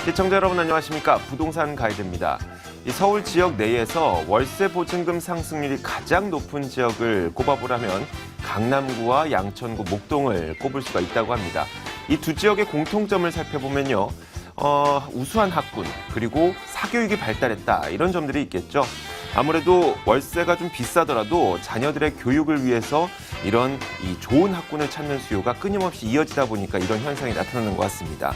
시청자 여러분 안녕하십니까? 부동산 가이드입니다. 이 서울 지역 내에서 월세 보증금 상승률이 가장 높은 지역을 꼽아보라면 강남구와 양천구, 목동을 꼽을 수가 있다고 합니다. 이 두 지역의 공통점을 살펴보면요. 우수한 학군, 그리고 사교육이 발달했다, 이런 점들이 있겠죠. 아무래도 월세가 좀 비싸더라도 자녀들의 교육을 위해서 이런 이 좋은 학군을 찾는 수요가 끊임없이 이어지다 보니까 이런 현상이 나타나는 것 같습니다.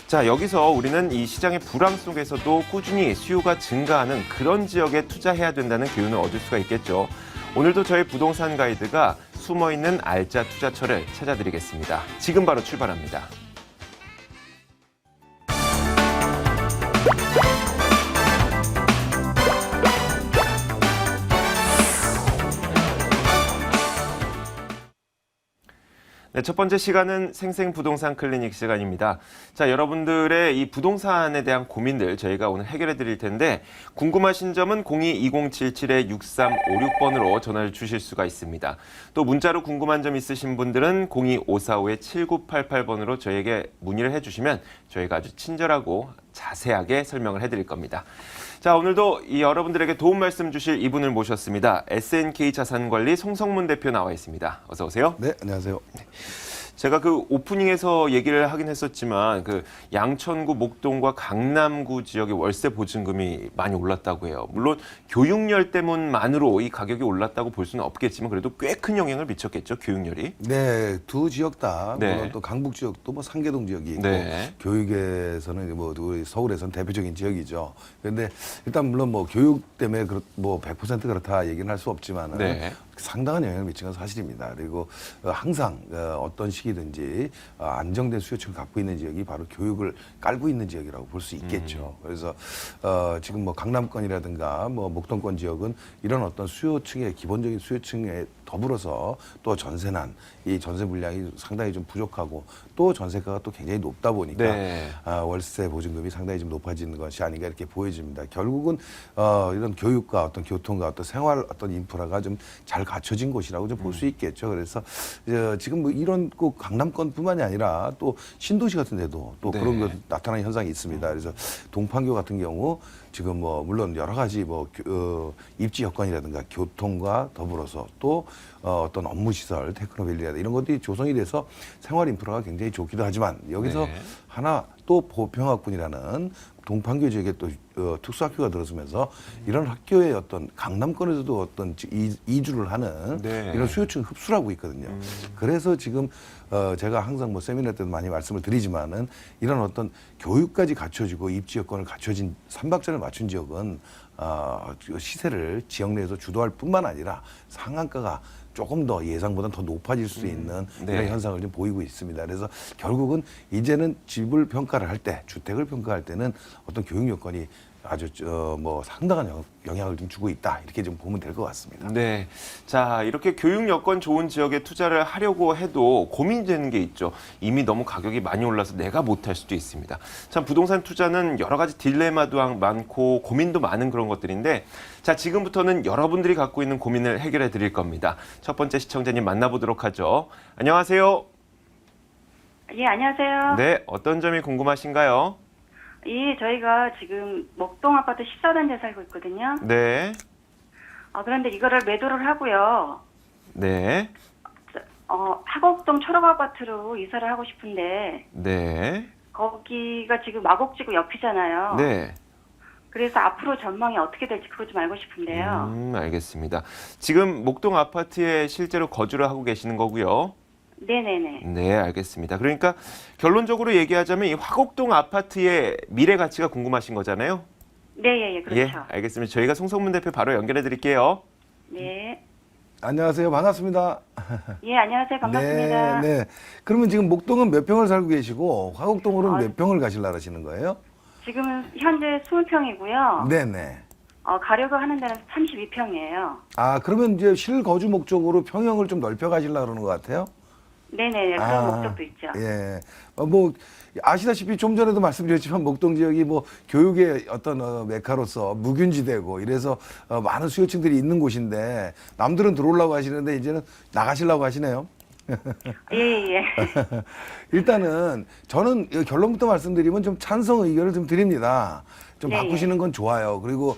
자, 여기서 우리는 이 시장의 불황 속에서도 꾸준히 수요가 증가하는 그런 지역에 투자해야 된다는 교훈을 얻을 수가 있겠죠. 오늘도 저희 부동산 가이드가 숨어있는 알짜 투자처를 찾아드리겠습니다. 지금 바로 출발합니다. 네, 첫 번째 시간은 생생부동산 클리닉 시간입니다. 자, 여러분들의 이 부동산에 대한 고민들 저희가 오늘 해결해 드릴 텐데 궁금하신 점은 02-2077-6356번으로 전화를 주실 수가 있습니다. 또 문자로 궁금한 점 있으신 분들은 02-545-7988번으로 저희에게 문의를 해주시면 저희가 아주 친절하고 자세하게 설명을 해드릴 겁니다. 자, 오늘도 이 여러분들에게 도움 말씀 주실 이분을 모셨습니다. SNK 자산관리 송성문 대표 나와 있습니다. 어서 오세요. 네, 안녕하세요. 제가 그 오프닝에서 얘기를 하긴 했었지만 그 양천구, 목동과 강남구 지역의 월세 보증금이 많이 올랐다고 해요. 물론 교육열 때문만으로 이 가격이 올랐다고 볼 수는 없겠지만 그래도 꽤 큰 영향을 미쳤겠죠, 교육열이. 네, 두 지역 다 네. 물론 또 강북 지역도 뭐 상계동 지역이 있고 네. 교육에서는 뭐 우리 서울에서는 대표적인 지역이죠. 그런데 일단 물론 뭐 교육 때문에 뭐 100% 그렇다 얘기는 할 수 없지만 네. 상당한 영향을 미친 건 사실입니다. 그리고 항상 어떤 시기든지 안정된 수요층을 갖고 있는 지역이 바로 교육을 깔고 있는 지역이라고 볼 수 있겠죠. 그래서 지금 뭐 강남권이라든가 뭐 목동권 지역은 이런 어떤 수요층의 기본적인 수요층에 더불어서 또 전세난 이 전세 물량이 상당히 좀 부족하고 또 전세가가 또 굉장히 높다 보니까 네. 월세 보증금이 상당히 좀 높아지는 것이 아닌가 이렇게 보여집니다. 결국은 이런 교육과 어떤 교통과 어떤 생활 어떤 인프라가 좀 잘 갖춰진 곳이라고 좀 볼 수 있겠죠. 그래서 지금 뭐 이런 꼭 강남권뿐만이 아니라 또 신도시 같은 데도 또 네. 그런 것 나타나는 현상이 있습니다. 그래서 동판교 같은 경우 지금 뭐 물론 여러 가지 뭐 입지 여건이라든가 교통과 더불어서 또 어떤 업무 시설, 테크노밸리라든가 이런 것들이 조성이 돼서 생활 인프라가 굉장히 좋기도 하지만 여기서 네. 하나 또 보평학군이라는 동판교 지역에 또 특수학교가 들어서면서 이런 학교의 어떤 강남권에서도 어떤 이주를 하는 네. 이런 수요층 흡수를 하고 있거든요. 그래서 지금 제가 항상 뭐 세미나 때도 많이 말씀을 드리지만은 이런 어떤 교육까지 갖춰지고 입지 여건을 갖춰진 삼박자를 맞춘 지역은 시세를 지역 내에서 주도할 뿐만 아니라 상한가가 조금 더 예상보다는 더 높아질 수 있는 네. 이런 현상을 좀 보이고 있습니다. 그래서 결국은 이제는 집을 평가를 할 때, 주택을 평가할 때는 어떤 교육 여건이 아주 뭐 상당한 영향을 좀 주고 있다 이렇게 좀 보면 될 것 같습니다. 네. 자, 이렇게 교육 여건 좋은 지역에 투자를 하려고 해도 고민되는 게 있죠. 이미 너무 가격이 많이 올라서 내가 못할 수도 있습니다. 참 부동산 투자는 여러 가지 딜레마도 많고 고민도 많은 그런 것들인데 자, 지금부터는 여러분들이 갖고 있는 고민을 해결해 드릴 겁니다. 첫 번째 시청자님 만나보도록 하죠. 안녕하세요. 예, 안녕하세요. 네, 어떤 점이 궁금하신가요? 예, 저희가 지금 목동 아파트 14단지에 살고 있거든요. 네. 그런데 이거를 매도를 하고요. 네. 하곡동 초록 아파트로 이사를 하고 싶은데 네. 거기가 지금 마곡지구 옆이잖아요. 네. 그래서 앞으로 전망이 어떻게 될지 그거 좀 알고 싶은데요. 알겠습니다. 지금 목동 아파트에 실제로 거주를 하고 계시는 거고요. 네네네. 네, 알겠습니다. 그러니까 결론적으로 얘기하자면 이 화곡동 아파트의 미래 가치가 궁금하신 거잖아요. 네, 예, 그렇죠. 예, 알겠습니다. 저희가 송성문 대표 바로 연결해 드릴게요. 네. 안녕하세요. 반갑습니다. 예, 안녕하세요. 반갑습니다. 네, 네. 그러면 지금 목동은 몇 평을 살고 계시고 화곡동으로는 몇 평을 가시려고 하시는 거예요? 지금은 현재 20평이고요. 네네. 가려고 하는 데는 32평이에요. 그러면 이제 실거주 목적으로 평형을 좀 넓혀 가시려고 그러는 것 같아요? 네네, 그런 목적도 있죠. 예. 뭐 아시다시피 좀 전에도 말씀드렸지만 목동 지역이 뭐 교육의 어떤 메카로서 무균지대고 이래서 많은 수요층들이 있는 곳인데 남들은 들어오려고 하시는데 이제는 나가시려고 하시네요. 예, 예. 일단은 저는 결론부터 말씀드리면 좀 찬성 의견을 좀 드립니다. 좀 네, 바꾸시는 건 좋아요. 그리고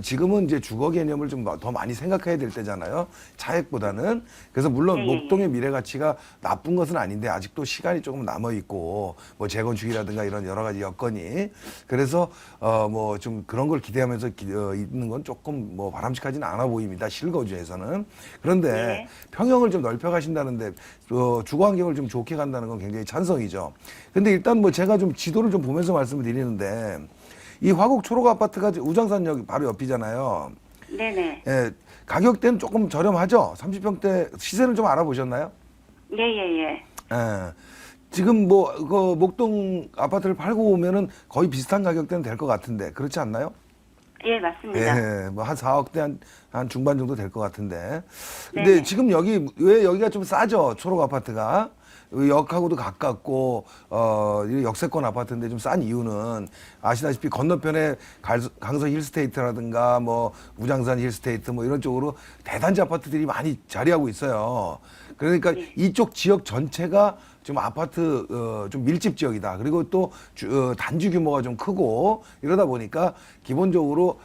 지금은 이제 주거 개념을 좀 더 많이 생각해야 될 때잖아요. 차액보다는. 그래서 물론 네, 목동의 미래 가치가 나쁜 것은 아닌데 아직도 시간이 조금 남아 있고 뭐 재건축이라든가 이런 여러 가지 여건이 그래서 뭐 좀 그런 걸 기대하면서 있는 건 조금 뭐 바람직하지는 않아 보입니다. 실거주에서는. 그런데 네. 평형을 좀 넓혀 가신다는데 주거 환경을 좀 좋게 간다는 건 굉장히 찬성이죠. 근데 일단 뭐 제가 좀 지도를 좀 보면서 말씀을 드리는데 이 화곡 초록 아파트가 우장산역 바로 옆이잖아요. 네네. 예, 가격대는 조금 저렴하죠? 30평대 시세는 좀 알아보셨나요? 예, 예, 예. 예. 지금 뭐, 그, 목동 아파트를 팔고 오면은 거의 비슷한 가격대는 될 것 같은데, 그렇지 않나요? 예, 맞습니다. 예, 뭐 한 4억대 한 중반 정도 될 것 같은데. 근데 네네. 지금 왜 여기가 좀 싸죠? 초록 아파트가. 역하고도 가깝고, 이 역세권 아파트인데 좀 싼 이유는 아시다시피 건너편에 강서 힐스테이트라든가 뭐 우장산 힐스테이트 뭐 이런 쪽으로 대단지 아파트들이 많이 자리하고 있어요. 그러니까 네. 이쪽 지역 전체가 좀 아파트 좀 밀집 지역이다. 그리고 또 단지 규모가 좀 크고 이러다 보니까 기본적으로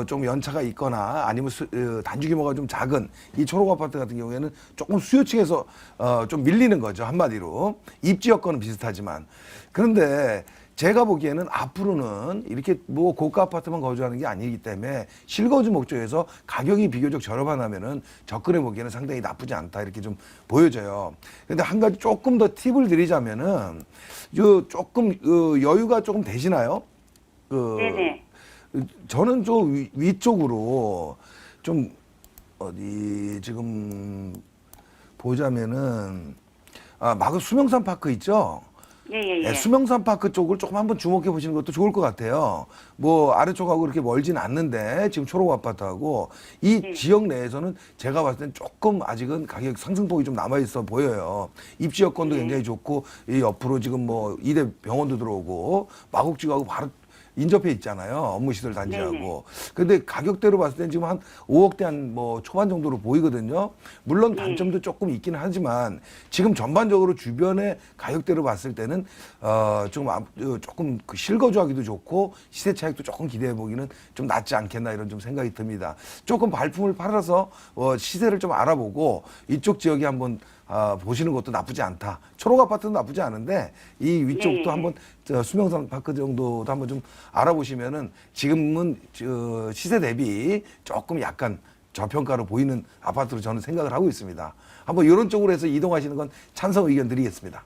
좀 연차가 있거나 아니면 단지 규모가 좀 작은 이 초록 아파트 같은 경우에는 조금 수요층에서 좀 밀리는 거죠. 한마디로 입지 여건은 비슷하지만 그런데 제가 보기에는 앞으로는 이렇게 뭐 고가 아파트만 거주하는 게 아니기 때문에 실거주 목적에서 가격이 비교적 저렴하다면은 접근해 보기에는 상당히 나쁘지 않다 이렇게 좀 보여져요. 근데 한 가지 조금 더 팁을 드리자면은 조금 여유가 조금 되시나요? 네네. 저는 좀 위쪽으로 좀 어디 지금 보자면은 마그 수명산 파크 있죠? 예, 예, 예. 네, 수명산 파크 쪽을 조금 한번 주목해 보시는 것도 좋을 것 같아요. 뭐 아래쪽하고 그렇게 멀진 않는데 지금 초록 아파트하고 이 네. 지역 내에서는 제가 봤을 땐 조금 아직은 가격 상승폭이 좀 남아 있어 보여요. 입지 여건도 네. 굉장히 좋고 이 옆으로 지금 뭐 이대 병원도 들어오고 마곡지구하고 바로 인접해 있잖아요. 업무시설 단지하고. 네네. 근데 가격대로 봤을 땐 지금 한 5억대 한 뭐 초반 정도로 보이거든요. 물론 네. 단점도 조금 있기는 하지만 지금 전반적으로 주변의 가격대로 봤을 때는 조금 그 실거주하기도 좋고 시세 차익도 조금 기대해 보기는 좀 낫지 않겠나 이런 좀 생각이 듭니다. 조금 발품을 팔아서 시세를 좀 알아보고 이쪽 지역에 한번 보시는 것도 나쁘지 않다. 초록 아파트는 나쁘지 않은데 이 위쪽도 네. 한번 수명산 파크 정도도 한번 좀 알아보시면은 지금은 시세 대비 조금 약간 저평가로 보이는 아파트로 저는 생각을 하고 있습니다. 한번 이런 쪽으로 해서 이동하시는 건 찬성 의견 드리겠습니다.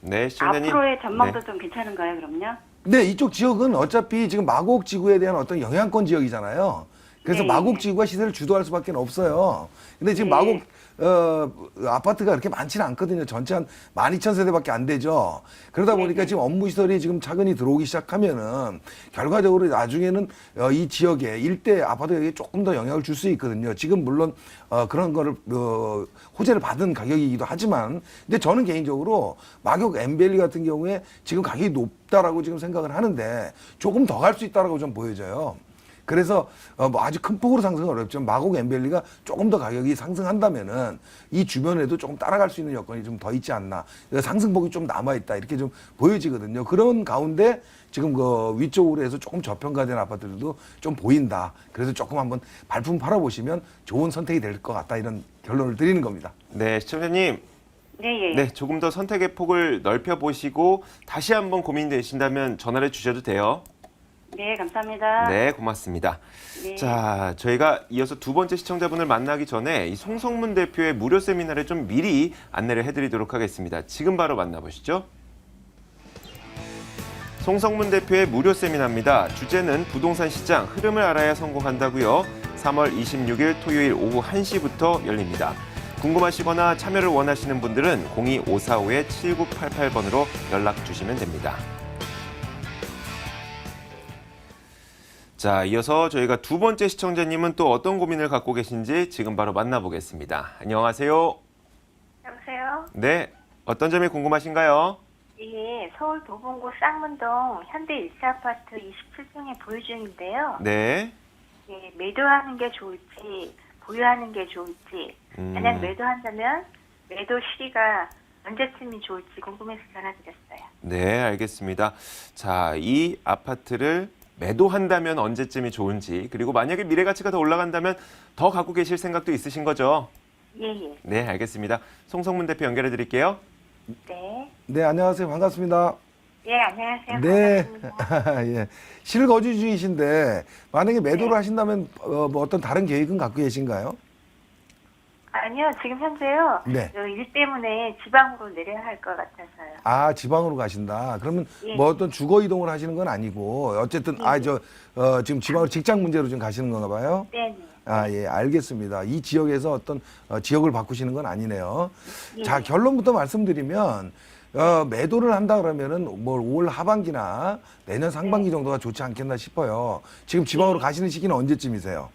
네, 시청자님. 앞으로의 전망도 네. 좀 괜찮은가요, 그럼요? 네, 이쪽 지역은 어차피 지금 마곡 지구에 대한 어떤 영향권 지역이잖아요. 그래서 네. 마곡 지구가 시세를 주도할 수밖에 없어요. 근데 지금 네. 마곡 아파트가 그렇게 많지는 않거든요. 전체 한 12,000세대밖에 안 되죠. 그러다 보니까 네. 지금 업무 시설이 지금 차근히 들어오기 시작하면은 결과적으로 나중에는 이 지역에 일대 아파트에 조금 더 영향을 줄 수 있거든요. 지금 물론 그런 거를 호재를 받은 가격이기도 하지만 근데 저는 개인적으로 마곡 엠벨리 같은 경우에 지금 가격이 높다라고 지금 생각을 하는데 조금 더 갈 수 있다라고 좀 보여져요. 그래서 뭐 아주 큰 폭으로 상승은 어렵지만 마곡 엠벨리가 조금 더 가격이 상승한다면은 이 주변에도 조금 따라갈 수 있는 여건이 좀 더 있지 않나. 상승폭이 좀 남아 있다 이렇게 좀 보여지거든요. 그런 가운데 지금 그 위쪽으로 해서 조금 저평가된 아파트들도 좀 보인다. 그래서 조금 한번 발품 팔아보시면 좋은 선택이 될 것 같다 이런 결론을 드리는 겁니다. 네, 시청자님. 네, 예. 네, 조금 더 선택의 폭을 넓혀 보시고 다시 한번 고민되신다면 전화를 주셔도 돼요. 네, 감사합니다. 네, 고맙습니다. 네. 자, 저희가 이어서 두 번째 시청자분을 만나기 전에 이 송성문 대표의 무료 세미나를 좀 미리 안내를 해드리도록 하겠습니다. 지금 바로 만나보시죠. 송성문 대표의 무료 세미나입니다. 주제는 부동산 시장 흐름을 알아야 성공한다고요. 3월 26일 토요일 오후 1시부터 열립니다. 궁금하시거나 참여를 원하시는 분들은 02-545-7988번으로 연락 주시면 됩니다. 자, 이어서 저희가 두 번째 시청자님은 또 어떤 고민을 갖고 계신지 지금 바로 만나보겠습니다. 안녕하세요. 여보세요? 네, 어떤 점이 궁금하신가요? 예, 서울 도봉구 쌍문동 현대 1차 아파트 27층에 보유 중인데요. 네. 예, 매도하는 게 좋을지 보유하는 게 좋을지 만약 매도한다면 매도 시기가 언제쯤이 좋을지 궁금해서 전화드렸어요. 네, 알겠습니다. 자, 이 아파트를 매도한다면 언제쯤이 좋은지, 그리고 만약에 미래 가치가 더 올라간다면 더 갖고 계실 생각도 있으신 거죠? 예. 네, 알겠습니다. 송성문 대표 연결해 드릴게요. 네. 네, 안녕하세요. 반갑습니다. 예, 안녕하세요. 네. 반갑습니다. 예. 실거주주이신데 만약에 매도를 하신다면 뭐 어떤 다른 계획은 갖고 계신가요? 아니요, 지금 현재요. 네. 일 때문에 지방으로 내려야 할 것 같아서요. 아, 지방으로 가신다. 그러면 예. 뭐 어떤 주거 이동을 하시는 건 아니고 어쨌든 지금 지방으로 직장 문제로 좀 가시는 건가 봐요. 네네. 아, 예, 알겠습니다. 이 지역에서 어떤 지역을 바꾸시는 건 아니네요. 예. 자, 결론부터 말씀드리면 매도를 한다 그러면은 뭐 올 하반기나 내년 상반기 정도가 좋지 않겠나 싶어요. 지금 지방으로 가시는 시기는 언제쯤이세요?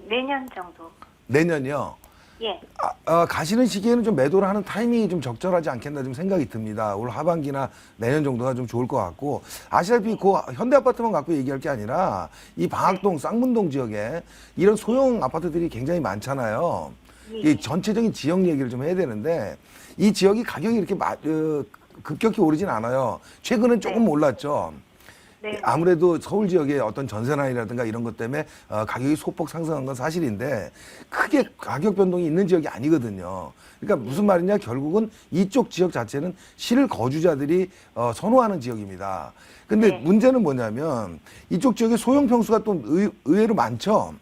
내년 정도. 내년이요. 예. 가시는 시기에는 좀 매도를 하는 타이밍이 좀 적절하지 않겠나 좀 생각이 듭니다. 올 하반기나 내년 정도가 좀 좋을 것 같고, 아시다시피 그 현대아파트만 갖고 얘기할 게 아니라 이 방학동, 쌍문동 지역에 이런 소형 아파트들이 굉장히 많잖아요. 예. 이 전체적인 지역 얘기를 좀 해야 되는데 이 지역이 가격이 이렇게 급격히 오르진 않아요. 최근은 조금 올랐죠. 네. 아무래도 서울 지역의 어떤 전세난이라든가 이런 것 때문에 가격이 소폭 상승한 건 사실인데 크게 가격 변동이 있는 지역이 아니거든요. 그러니까 무슨 말이냐, 결국은 이쪽 지역 자체는 실거주자들이 선호하는 지역입니다. 근데 네. 문제는 뭐냐면 이쪽 지역에 소형 평수가 또 의외로 많죠.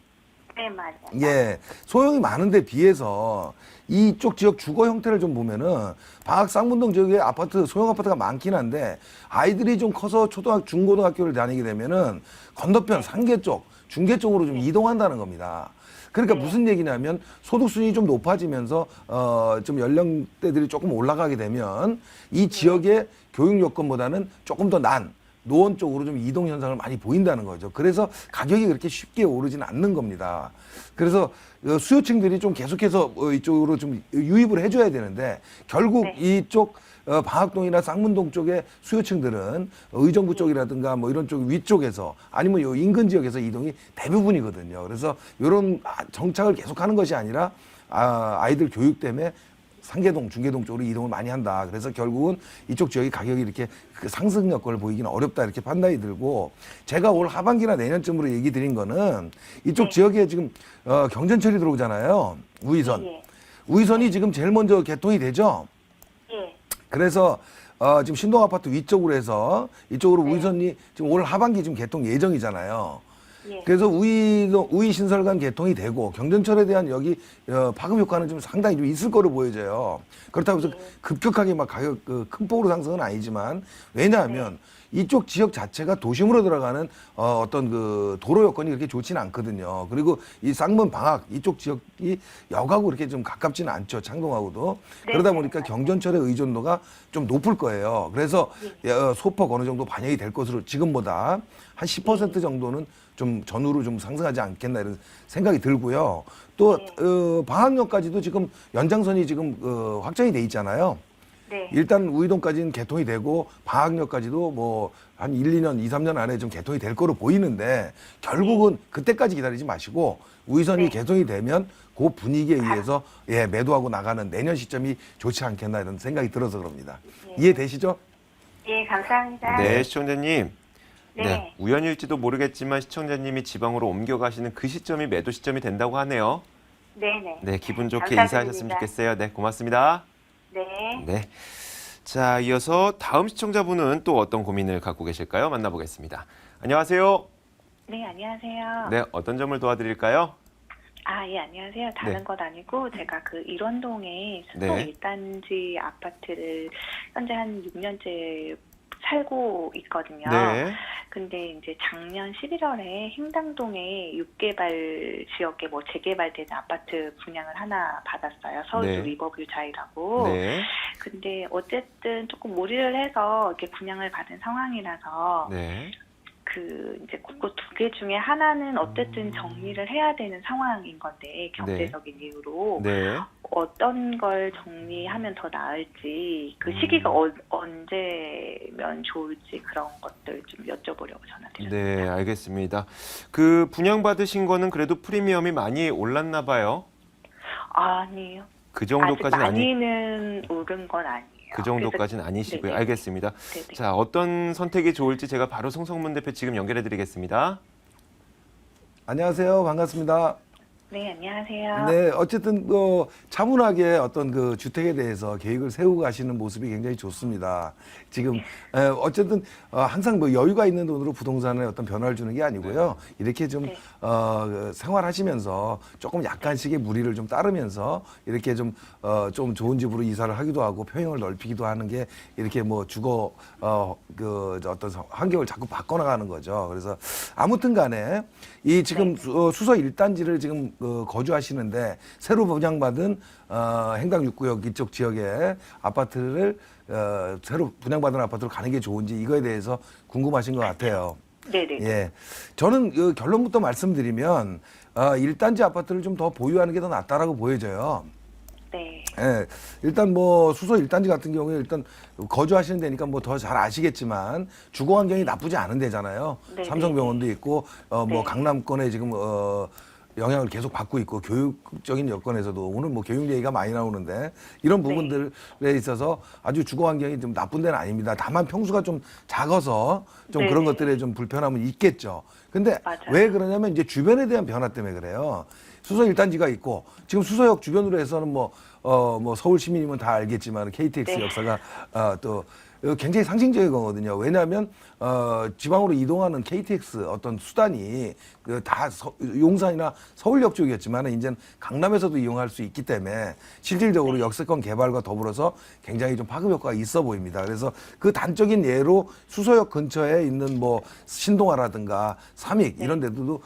네, 맞아요. 예, 소형이 많은데 비해서 이쪽 지역 주거 형태를 좀 보면은 방학 쌍문동 지역에 아파트, 소형 아파트가 많긴 한데 아이들이 좀 커서 중고등학교를 다니게 되면은 건너편 상계 쪽, 중계 쪽으로 좀 이동한다는 겁니다. 그러니까 무슨 얘기냐면 소득 수준이 좀 높아지면서 좀 연령대들이 조금 올라가게 되면 이 지역의 교육 여건보다는 조금 더 난 노원 쪽으로 좀 이동 현상을 많이 보인다는 거죠. 그래서 가격이 그렇게 쉽게 오르지는 않는 겁니다. 그래서 수요층들이 좀 계속해서 이쪽으로 좀 유입을 해줘야 되는데 결국 네. 이쪽 방학동이나 쌍문동 쪽의 수요층들은 의정부 쪽이라든가 뭐 이런 쪽 위쪽에서 아니면 요 인근 지역에서 이동이 대부분이거든요. 그래서 이런 정착을 계속하는 것이 아니라 아이들 교육 때문에 상계동, 중계동 쪽으로 이동을 많이 한다. 그래서 결국은 이쪽 지역이 가격이 이렇게 그 상승 여건을 보이기는 어렵다 이렇게 판단이 들고, 제가 올 하반기나 내년쯤으로 얘기 드린 거는 이쪽 지역에 지금 경전철이 들어오잖아요. 우이선. 예. 우이선이 지금 제일 먼저 개통이 되죠. 예. 그래서 지금 신동 아파트 위쪽으로 해서 이쪽으로 우이선이 지금 올 하반기 지금 개통 예정이잖아요. 예. 그래서 우이 신설관 개통이 되고 경전철에 대한 여기 파급 효과는 좀 상당히 좀 있을 거로 보여져요. 그렇다고 해서 급격하게 막 가격 큰 폭으로 상승은 아니지만, 왜냐하면 이쪽 지역 자체가 도심으로 들어가는 어떤 그 도로 여건이 그렇게 좋지는 않거든요. 그리고 이 쌍문 방학 이쪽 지역이 역하고 그렇게 좀 가깝지는 않죠. 창동하고도. 네. 그러다 보니까 경전철의 의존도가 좀 높을 거예요. 그래서 소폭 어느 정도 반영이 될 것으로 지금보다 한 10% 정도는 좀 전후로 좀 상승하지 않겠나 이런 생각이 들고요. 또 방학역까지도 지금 연장선이 지금 확정이 돼 있잖아요. 네. 일단 우이동까지는 개통이 되고 방학역까지도 뭐 한 1, 2년, 2, 3년 안에 좀 개통이 될 거로 보이는데 결국은 그때까지 기다리지 마시고 우이선이 개통이 되면 그 분위기에 의해서 매도하고 나가는 내년 시점이 좋지 않겠나 이런 생각이 들어서 그럽니다. 이해되시죠? 예, 감사합니다. 네, 시청자님. 네. 우연일지도 모르겠지만 시청자님이 지방으로 옮겨가시는 그 시점이 매도 시점이 된다고 하네요. 네네. 네, 기분 좋게 감사드립니다. 인사하셨으면 좋겠어요. 네, 고맙습니다. 네. 네. 자, 이어서 다음 시청자분은 또 어떤 고민을 갖고 계실까요? 만나보겠습니다. 안녕하세요. 네, 안녕하세요. 네, 어떤 점을 도와드릴까요? 예, 안녕하세요. 다른 네. 것 아니고 제가 그 일원동에 수도 네. 1단지 아파트를 현재 한 6년째 살고 있거든요. 네. 근데 이제 작년 11월에 행당동에 6개발 지역에 뭐 재개발된 아파트 분양을 하나 받았어요. 서울 네. 리버뷰자이라고. 네. 근데 어쨌든 조금 무리를 해서 이렇게 분양을 받은 상황이라서 네. 그 이제 그거 두 개 중에 하나는 어쨌든 정리를 해야 되는 상황인 건데 경제적인 이유로 네. 어떤 걸 정리하면 더 나을지 그 시기가 언제면 좋을지 그런 것들 좀 여쭤보려고 전화드렸습니다. 네, 알겠습니다. 그 분양받으신 거는 그래도 프리미엄이 많이 올랐나 봐요. 아니요. 그 정도까지는 아직 많이는 오른 건 아니에요. 그 정도까지는 아니시고요. 네네. 알겠습니다. 네네. 자, 어떤 선택이 좋을지 제가 바로 송성문 대표 지금 연결해 드리겠습니다. 안녕하세요. 반갑습니다. 네, 안녕하세요. 네, 어쨌든 차분하게 어떤 그 주택에 대해서 계획을 세우고 가시는 모습이 굉장히 좋습니다. 지금 어쨌든 항상 뭐 여유가 있는 돈으로 부동산에 어떤 변화를 주는 게 아니고요. 이렇게 좀 네. 그 생활하시면서 조금 약간씩의 무리를 좀 따르면서 이렇게 좀 좋은 집으로 이사를 하기도 하고 평형을 넓히기도 하는 게 이렇게 뭐 주거 어떤 환경을 자꾸 바꿔나가는 거죠. 그래서 아무튼간에 이 지금 수서 1단지를 지금 거주하시는데 새로 분양받은 행당 6구역 이쪽 지역에 아파트를 새로 분양받은 아파트로 가는 게 좋은지 이거에 대해서 궁금하신 것 같아요. 네네. 예, 저는 그 결론부터 말씀드리면 1단지 아파트를 좀 더 보유하는 게 더 낫다라고 보여져요. 네. 예, 일단 뭐 수소 1단지 같은 경우에 일단 거주하시는 데니까 뭐 더 잘 아시겠지만 주거 환경이 나쁘지 않은 데잖아요. 네, 삼성병원도 있고 뭐 네. 강남권에 지금 영향을 계속 받고 있고 교육적인 여건에서도 오늘 뭐 교육 얘기가 많이 나오는데 이런 부분들에 있어서 아주 주거 환경이 좀 나쁜 데는 아닙니다. 다만 평수가 좀 작아서 좀 네. 그런 것들에 좀 불편함은 있겠죠. 근데 맞아요. 왜 그러냐면 이제 주변에 대한 변화 때문에 그래요. 수서 1단지가 있고 지금 수서역 주변으로 해서는 뭐 서울 시민이면 다 알겠지만 KTX 네. 역사가 또 굉장히 상징적인 거거든요. 왜냐하면 지방으로 이동하는 KTX 어떤 수단이 다 용산이나 서울역 쪽이었지만 이제는 강남에서도 이용할 수 있기 때문에 실질적으로 역세권 개발과 더불어서 굉장히 좀 파급 효과가 있어 보입니다. 그래서 그 단적인 예로 수서역 근처에 있는 뭐 신동아라든가 삼익 이런 데도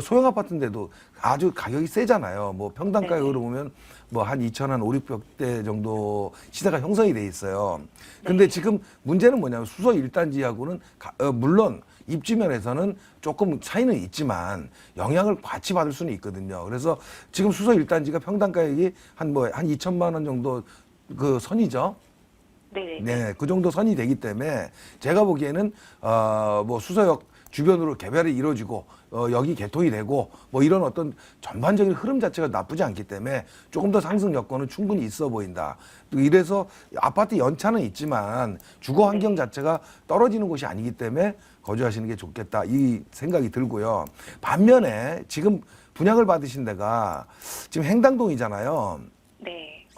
소형 아파트인데도 아주 가격이 세잖아요. 뭐 평당 가격으로 보면 뭐 한 2,000한 5, 600대 정도 시세가 형성이 돼 있어요. 근데 지금 문제는 뭐냐면 수서 1단지하고는 물론 입지면에서는 조금 차이는 있지만 영향을 같이 받을 수는 있거든요. 그래서 지금 수서 1단지가 평당 가격이 한 2천만 원 정도 그 선이죠. 네네. 네, 그 정도 선이 되기 때문에 제가 보기에는 뭐 수서역 주변으로 개발이 이루어지고 여기 개통이 되고 뭐 이런 어떤 전반적인 흐름 자체가 나쁘지 않기 때문에 조금 더 상승 여건은 충분히 있어 보인다. 또 이래서 아파트 연차는 있지만 주거 환경 자체가 떨어지는 곳이 아니기 때문에 거주하시는 게 좋겠다 이 생각이 들고요. 반면에 지금 분양을 받으신 데가 지금 행당동이잖아요. 네.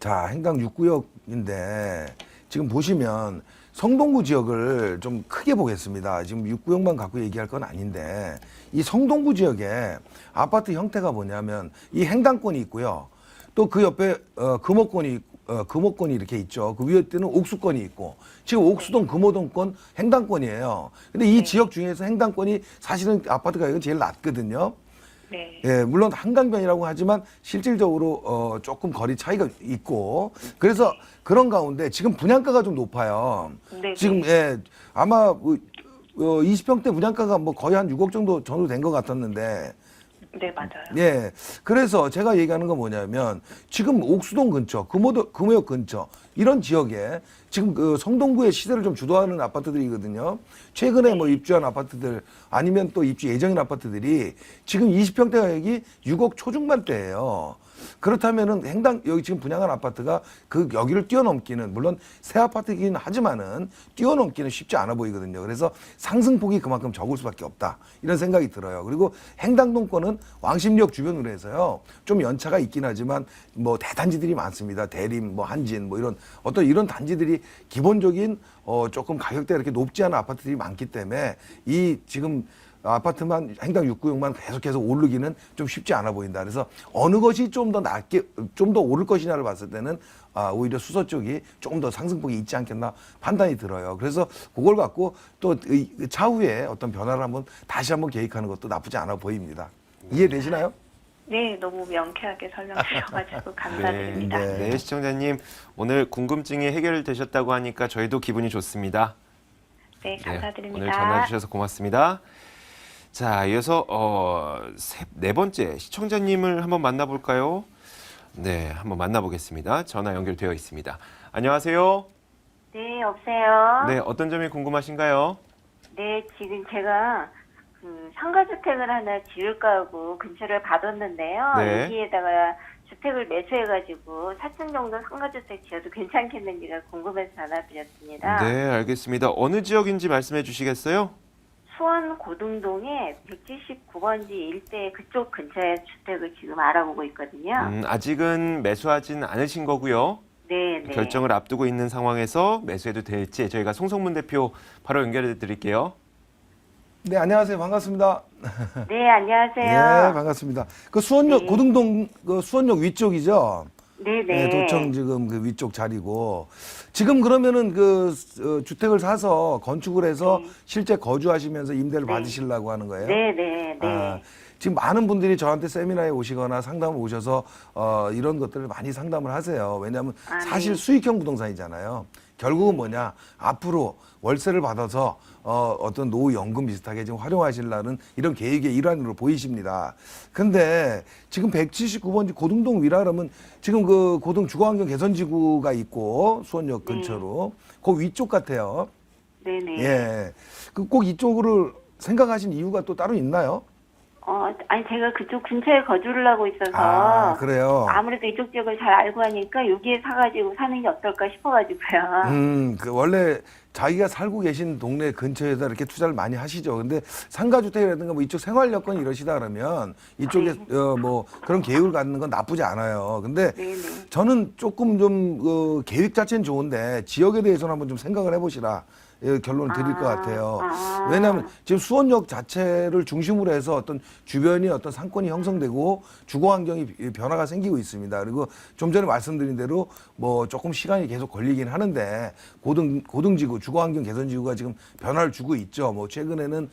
자, 행당 6구역인데 지금 보시면 성동구 지역을 좀 크게 보겠습니다. 지금 6구역만 갖고 얘기할 건 아닌데 이 성동구 지역에 아파트 형태가 뭐냐면 이 행당권이 있고요. 또 그 옆에 금호권이 이렇게 있죠. 그 위에 때는 옥수권이 있고 지금 옥수동 금호동권 행당권이에요. 근데 이 지역 중에서 행당권이 사실은 아파트 가격이 제일 낮거든요. 네. 예, 물론 한강변이라고 하지만 실질적으로 조금 거리 차이가 있고 그래서 그런 가운데 지금 분양가가 좀 높아요. 네. 지금 아마 20평대 분양가가 뭐 거의 한 6억 정도 된 것 같았는데 네, 맞아요. 예. 그래서 제가 얘기하는 건 뭐냐면 지금 옥수동 근처, 금호역 근처 이런 지역에 지금 그 성동구의 시세를 좀 주도하는 아파트들이거든요. 최근에 뭐 입주한 아파트들 아니면 또 입주 예정인 아파트들이 지금 20평대 가격이 6억 초중반대예요. 그렇다면은 여기 지금 분양한 아파트가 그 여기를 뛰어넘기는 물론 새 아파트이긴 하지만은 뛰어넘기는 쉽지 않아 보이거든요. 그래서 상승폭이 그만큼 적을 수밖에 없다 이런 생각이 들어요. 그리고 행당동권은 왕십리역 주변으로 해서요 좀 연차가 있긴 하지만 뭐 대단지들이 많습니다. 대림, 뭐 한진, 뭐 이런 단지들이 기본적인 조금 가격대가 이렇게 높지 않은 아파트들이 많기 때문에 이 지금 아파트만 행당 6구역만 계속해서 오르기는 좀 쉽지 않아 보인다. 그래서 어느 것이 좀 더 오를 것이냐를 봤을 때는 오히려 수서 쪽이 조금 더 상승폭이 있지 않겠나 판단이 들어요. 그래서 그걸 갖고 또 차후에 어떤 변화를 다시 한번 계획하는 것도 나쁘지 않아 보입니다. 이해되시나요? 네, 너무 명쾌하게 설명 주셔가지고 감사드립니다. 네. 네, 시청자님 오늘 궁금증이 해결되셨다고 하니까 저희도 기분이 좋습니다. 네, 감사드립니다. 오늘 전화 주셔서 고맙습니다. 자, 이어서 네 번째 시청자님을 한번 만나볼까요? 네, 한번 만나보겠습니다. 전화 연결되어 있습니다. 안녕하세요. 네, 여보세요. 네, 어떤 점이 궁금하신가요? 네, 지금 제가 상가주택을 하나 지을까 하고 근처를 봐뒀는데요. 네. 여기에다가 주택을 매수해가지고 4층 정도 상가주택 지어도 괜찮겠는지가 궁금해서 전화드렸습니다. 네, 알겠습니다. 어느 지역인지 말씀해 주시겠어요? 수원 고등동에 179번지 일대 그쪽 근처에 주택을 지금 알아보고 있거든요. 아직은 매수하진 않으신 거고요. 네. 결정을 앞두고 있는 상황에서 매수해도 될지 저희가 송성문 대표 바로 연결해 드릴게요. 네, 안녕하세요. 반갑습니다. 네, 안녕하세요. 네, 반갑습니다. 그 수원역 네. 고등동 그 수원역 위쪽이죠. 네네. 네, 도청 지금 그 위쪽 자리고 지금 그러면은 그 주택을 사서 건축을 해서 실제 거주하시면서 임대를 받으시려고 하는 거예요? 네네. 아, 지금 많은 분들이 저한테 세미나에 오시거나 상담을 오셔서 이런 것들을 많이 상담을 하세요. 왜냐하면 사실 네. 수익형 부동산이잖아요. 결국은 뭐냐 앞으로 월세를 받아서 어떤 노후연금 비슷하게 지금 활용하시려는 이런 계획의 일환으로 보이십니다. 근데 지금 179번지 고등동 위라라면 지금 그 고등 주거환경 개선지구가 있고 수원역 근처로 그 위쪽 같아요. 네네. 예, 그 꼭 이쪽으로 생각하신 이유가 또 따로 있나요? 아니 제가 그쪽 근처에 거주를 하고 있어서 아, 그래요. 아무래도 이쪽 지역을 잘 알고 하니까 여기에 사가지고 사는 게 어떨까 싶어가지고요. 그 원래 자기가 살고 계신 동네 근처에다 이렇게 투자를 많이 하시죠. 근데 상가주택이라든가 뭐 이쪽 생활 여건이 이러시다 그러면 이쪽에 뭐 그런 계획을 갖는 건 나쁘지 않아요. 근데 네네. 저는 조금 좀 계획 자체는 좋은데 지역에 대해서는 한번 좀 생각을 해보시라. 결론을 드릴 것 같아요. 왜냐하면 지금 수원역 자체를 중심으로 해서 어떤 주변이 어떤 상권이 형성되고 주거 환경이 변화가 생기고 있습니다. 그리고 좀 전에 말씀드린 대로 뭐 조금 시간이 계속 걸리긴 하는데 고등지구 주거 환경 개선지구가 지금 변화를 주고 있죠. 뭐 최근에는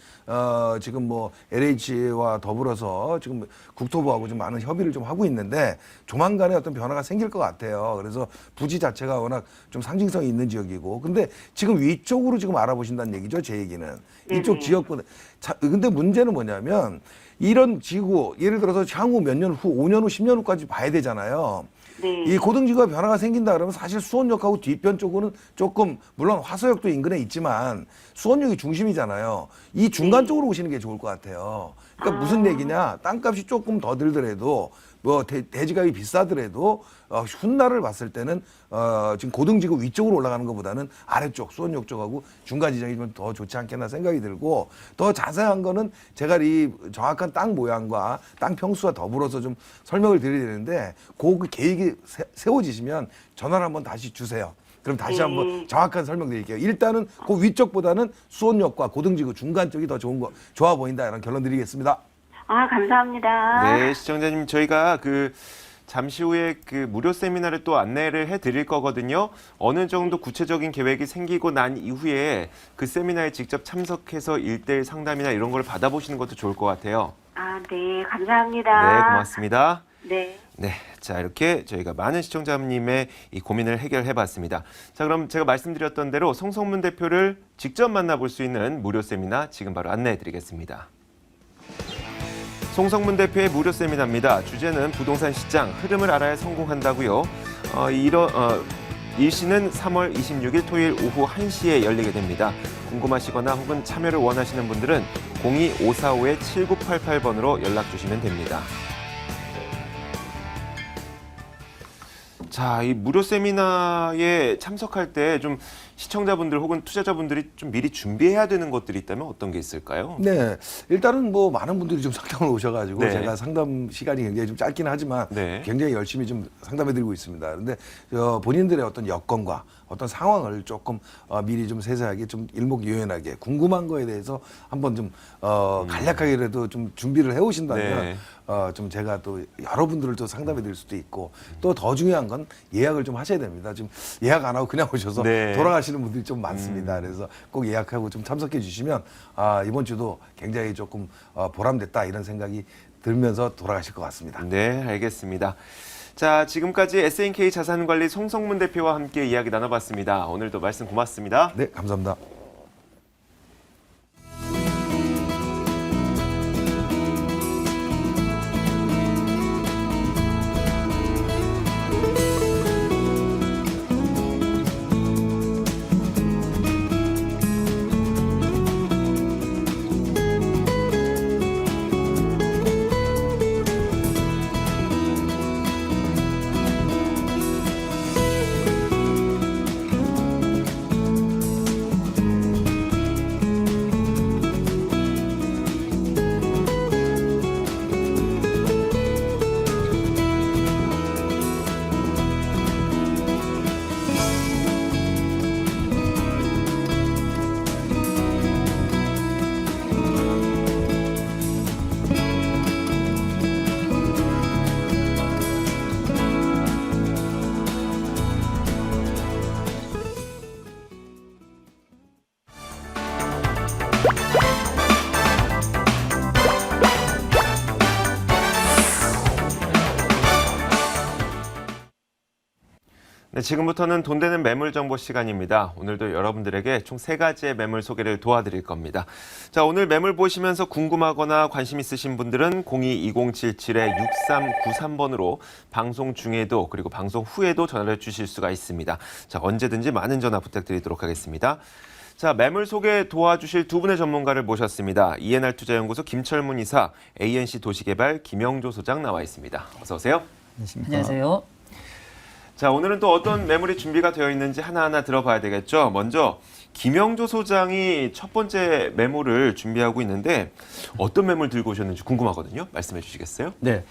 지금 뭐 LH와 더불어서 지금 국토부하고 좀 많은 협의를 좀 하고 있는데 조만간에 어떤 변화가 생길 것 같아요. 그래서 부지 자체가 워낙 좀 상징성이 있는 지역이고 근데 지금 위쪽으로 지금 알아보신다는 얘기죠, 제 얘기는. 이쪽 지역보다. 근데 문제는 뭐냐면 이런 지구, 예를 들어서 향후 몇 년 후, 5년 후, 10년 후까지 봐야 되잖아요. 네. 이 고등지구가 변화가 생긴다 그러면 사실 수원역하고 뒤편 쪽은 조금 물론 화서역도 인근에 있지만 수원역이 중심이잖아요. 이 중간 쪽으로 오시는 게 좋을 것 같아요. 그러니까 무슨 얘기냐? 땅값이 조금 더 들더라도 뭐 대지값이 비싸더라도 훗날을 봤을 때는 지금 고등지구 위쪽으로 올라가는 것보다는 아래쪽 수원역 쪽하고 중간 지정이 좀 더 좋지 않겠나 생각이 들고 더 자세한 거는 제가 이 정확한 땅 모양과 땅 평수와 더불어서 좀 설명을 드려야 되는데 그 계획이 세워지시면 전화를 한번 다시 주세요. 그럼 다시 한번 정확한 설명 드릴게요. 일단은 그 위쪽보다는 수원역과 고등지구 중간 쪽이 더 좋아 보인다 이런 결론 드리겠습니다. 감사합니다. 네, 시청자님 저희가 잠시 후에 무료 세미나를 또 안내를 해드릴 거거든요. 어느 정도 구체적인 계획이 생기고 난 이후에 그 세미나에 직접 참석해서 1:1 상담이나 이런 걸 받아보시는 것도 좋을 것 같아요. 네, 감사합니다. 네, 고맙습니다. 네. 네, 자 이렇게 저희가 많은 시청자님의 이 고민을 해결해봤습니다. 자, 그럼 제가 말씀드렸던 대로 송성문 대표를 직접 만나볼 수 있는 무료 세미나 지금 바로 안내해드리겠습니다. 송성문 대표의 무료 세미나입니다. 주제는 부동산 시장 흐름을 알아야 성공한다고요. 일시는 3월 26일 토요일 오후 1시에 열리게 됩니다. 궁금하시거나 혹은 참여를 원하시는 분들은 02-545-7988번으로 연락 주시면 됩니다. 자, 이 무료 세미나에 참석할 때 좀 시청자분들 혹은 투자자분들이 좀 미리 준비해야 되는 것들이 있다면 어떤 게 있을까요? 네, 일단은 뭐 많은 분들이 좀 상담을 오셔가지고 네. 제가 상담 시간이 굉장히 좀 짧긴 하지만 네. 굉장히 열심히 좀 상담해드리고 있습니다. 그런데 본인들의 어떤 여건과 어떤 상황을 조금 미리 좀 세세하게 좀 일목요연하게 궁금한 거에 대해서 한번 좀 간략하게라도 좀 준비를 해오신다면 네. 좀 제가 또 여러분들을 또 상담해드릴 수도 있고 또 더 중요한 건 예약을 좀 하셔야 됩니다. 지금 예약 안 하고 그냥 오셔서 네. 돌아가시는 분들이 좀 많습니다. 그래서 꼭 예약하고 좀 참석해 주시면 이번 주도 굉장히 조금 보람됐다 이런 생각이 들면서 돌아가실 것 같습니다. 네, 알겠습니다. 자, 지금까지 SNK 자산관리 송성문 대표와 함께 이야기 나눠봤습니다. 오늘도 말씀 고맙습니다. 네, 감사합니다. 네, 지금부터는 돈 되는 매물 정보 시간입니다. 오늘도 여러분들에게 총 3가지의 매물 소개를 도와드릴 겁니다. 자, 오늘 매물 보시면서 궁금하거나 관심 있으신 분들은 02-2077-6393번으로 방송 중에도 그리고 방송 후에도 전화를 주실 수가 있습니다. 자, 언제든지 많은 전화 부탁드리도록 하겠습니다. 자, 매물 소개 도와주실 두 분의 전문가를 모셨습니다. ENR 투자연구소 김철문 이사, ANC 도시개발 김영조 소장 나와 있습니다. 어서 오세요. 안녕하세요. 자, 오늘은 또 어떤 매물이 준비가 되어 있는지 하나하나 들어봐야 되겠죠. 먼저 김영조 소장이 첫 번째 매물을 준비하고 있는데 어떤 매물 들고 오셨는지 궁금하거든요. 말씀해 주시겠어요? 네.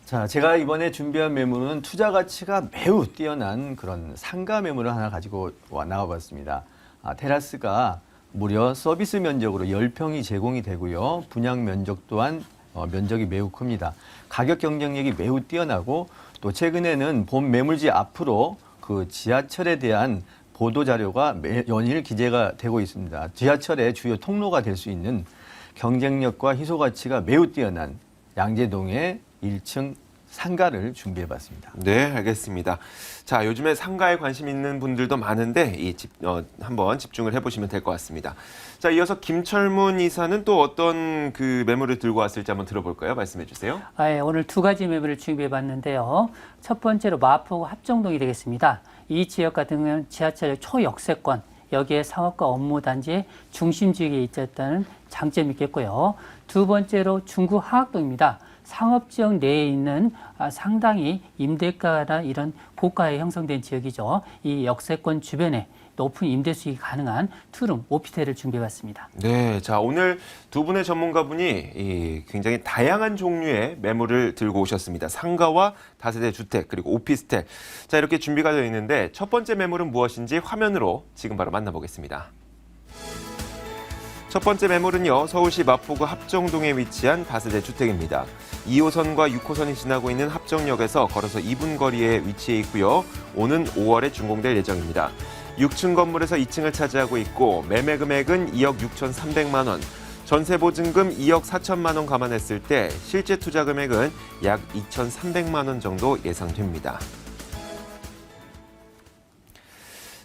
자, 제가 이번에 준비한 매물은 투자 가치가 매우 뛰어난 그런 상가 매물을 하나 가지고 나와봤습니다. 테라스가 무려 서비스 면적으로 10평이 제공이 되고요. 분양 면적 또한 면적이 매우 큽니다. 가격 경쟁력이 매우 뛰어나고 또 최근에는 본 매물지 앞으로 그 지하철에 대한 보도 자료가 연일 기재가 되고 있습니다. 지하철의 주요 통로가 될 수 있는 경쟁력과 희소 가치가 매우 뛰어난 양재동의 1층 상가를 준비해봤습니다. 네, 알겠습니다. 자, 요즘에 상가에 관심 있는 분들도 많은데 한번 집중을 해보시면 될 것 같습니다. 자, 이어서 김철문 이사는 또 어떤 그 매물을 들고 왔을지 한번 들어볼까요? 말씀해 주세요. 예, 오늘 2가지 매물을 준비해봤는데요. 첫 번째로 마포구 합정동이 되겠습니다. 이 지역 같은 경우는 지하철 초역세권, 여기에 상업과 업무단지의 중심 지역에 있었다는 장점이 있겠고요. 두 번째로 중구 하학동입니다. 상업지역 내에 있는 상당히 임대가나 이런 고가에 형성된 지역이죠. 이 역세권 주변에 높은 임대 수익이 가능한 투룸, 오피스텔을 준비해봤습니다. 네, 자, 오늘 두 분의 전문가분이 굉장히 다양한 종류의 매물을 들고 오셨습니다. 상가와 다세대 주택 그리고 오피스텔. 자, 이렇게 준비가 되어 있는데 첫 번째 매물은 무엇인지 화면으로 지금 바로 만나보겠습니다. 첫 번째 매물은요, 서울시 마포구 합정동에 위치한 다세대 주택입니다. 2호선과 6호선이 지나고 있는 합정역에서 걸어서 2분 거리에 위치해 있고요. 오는 5월에 준공될 예정입니다. 6층 건물에서 2층을 차지하고 있고 매매 금액은 2억 6,300만 원, 전세 보증금 2억 4천만 원 감안했을 때 실제 투자 금액은 약 2,300만 원 정도 예상됩니다.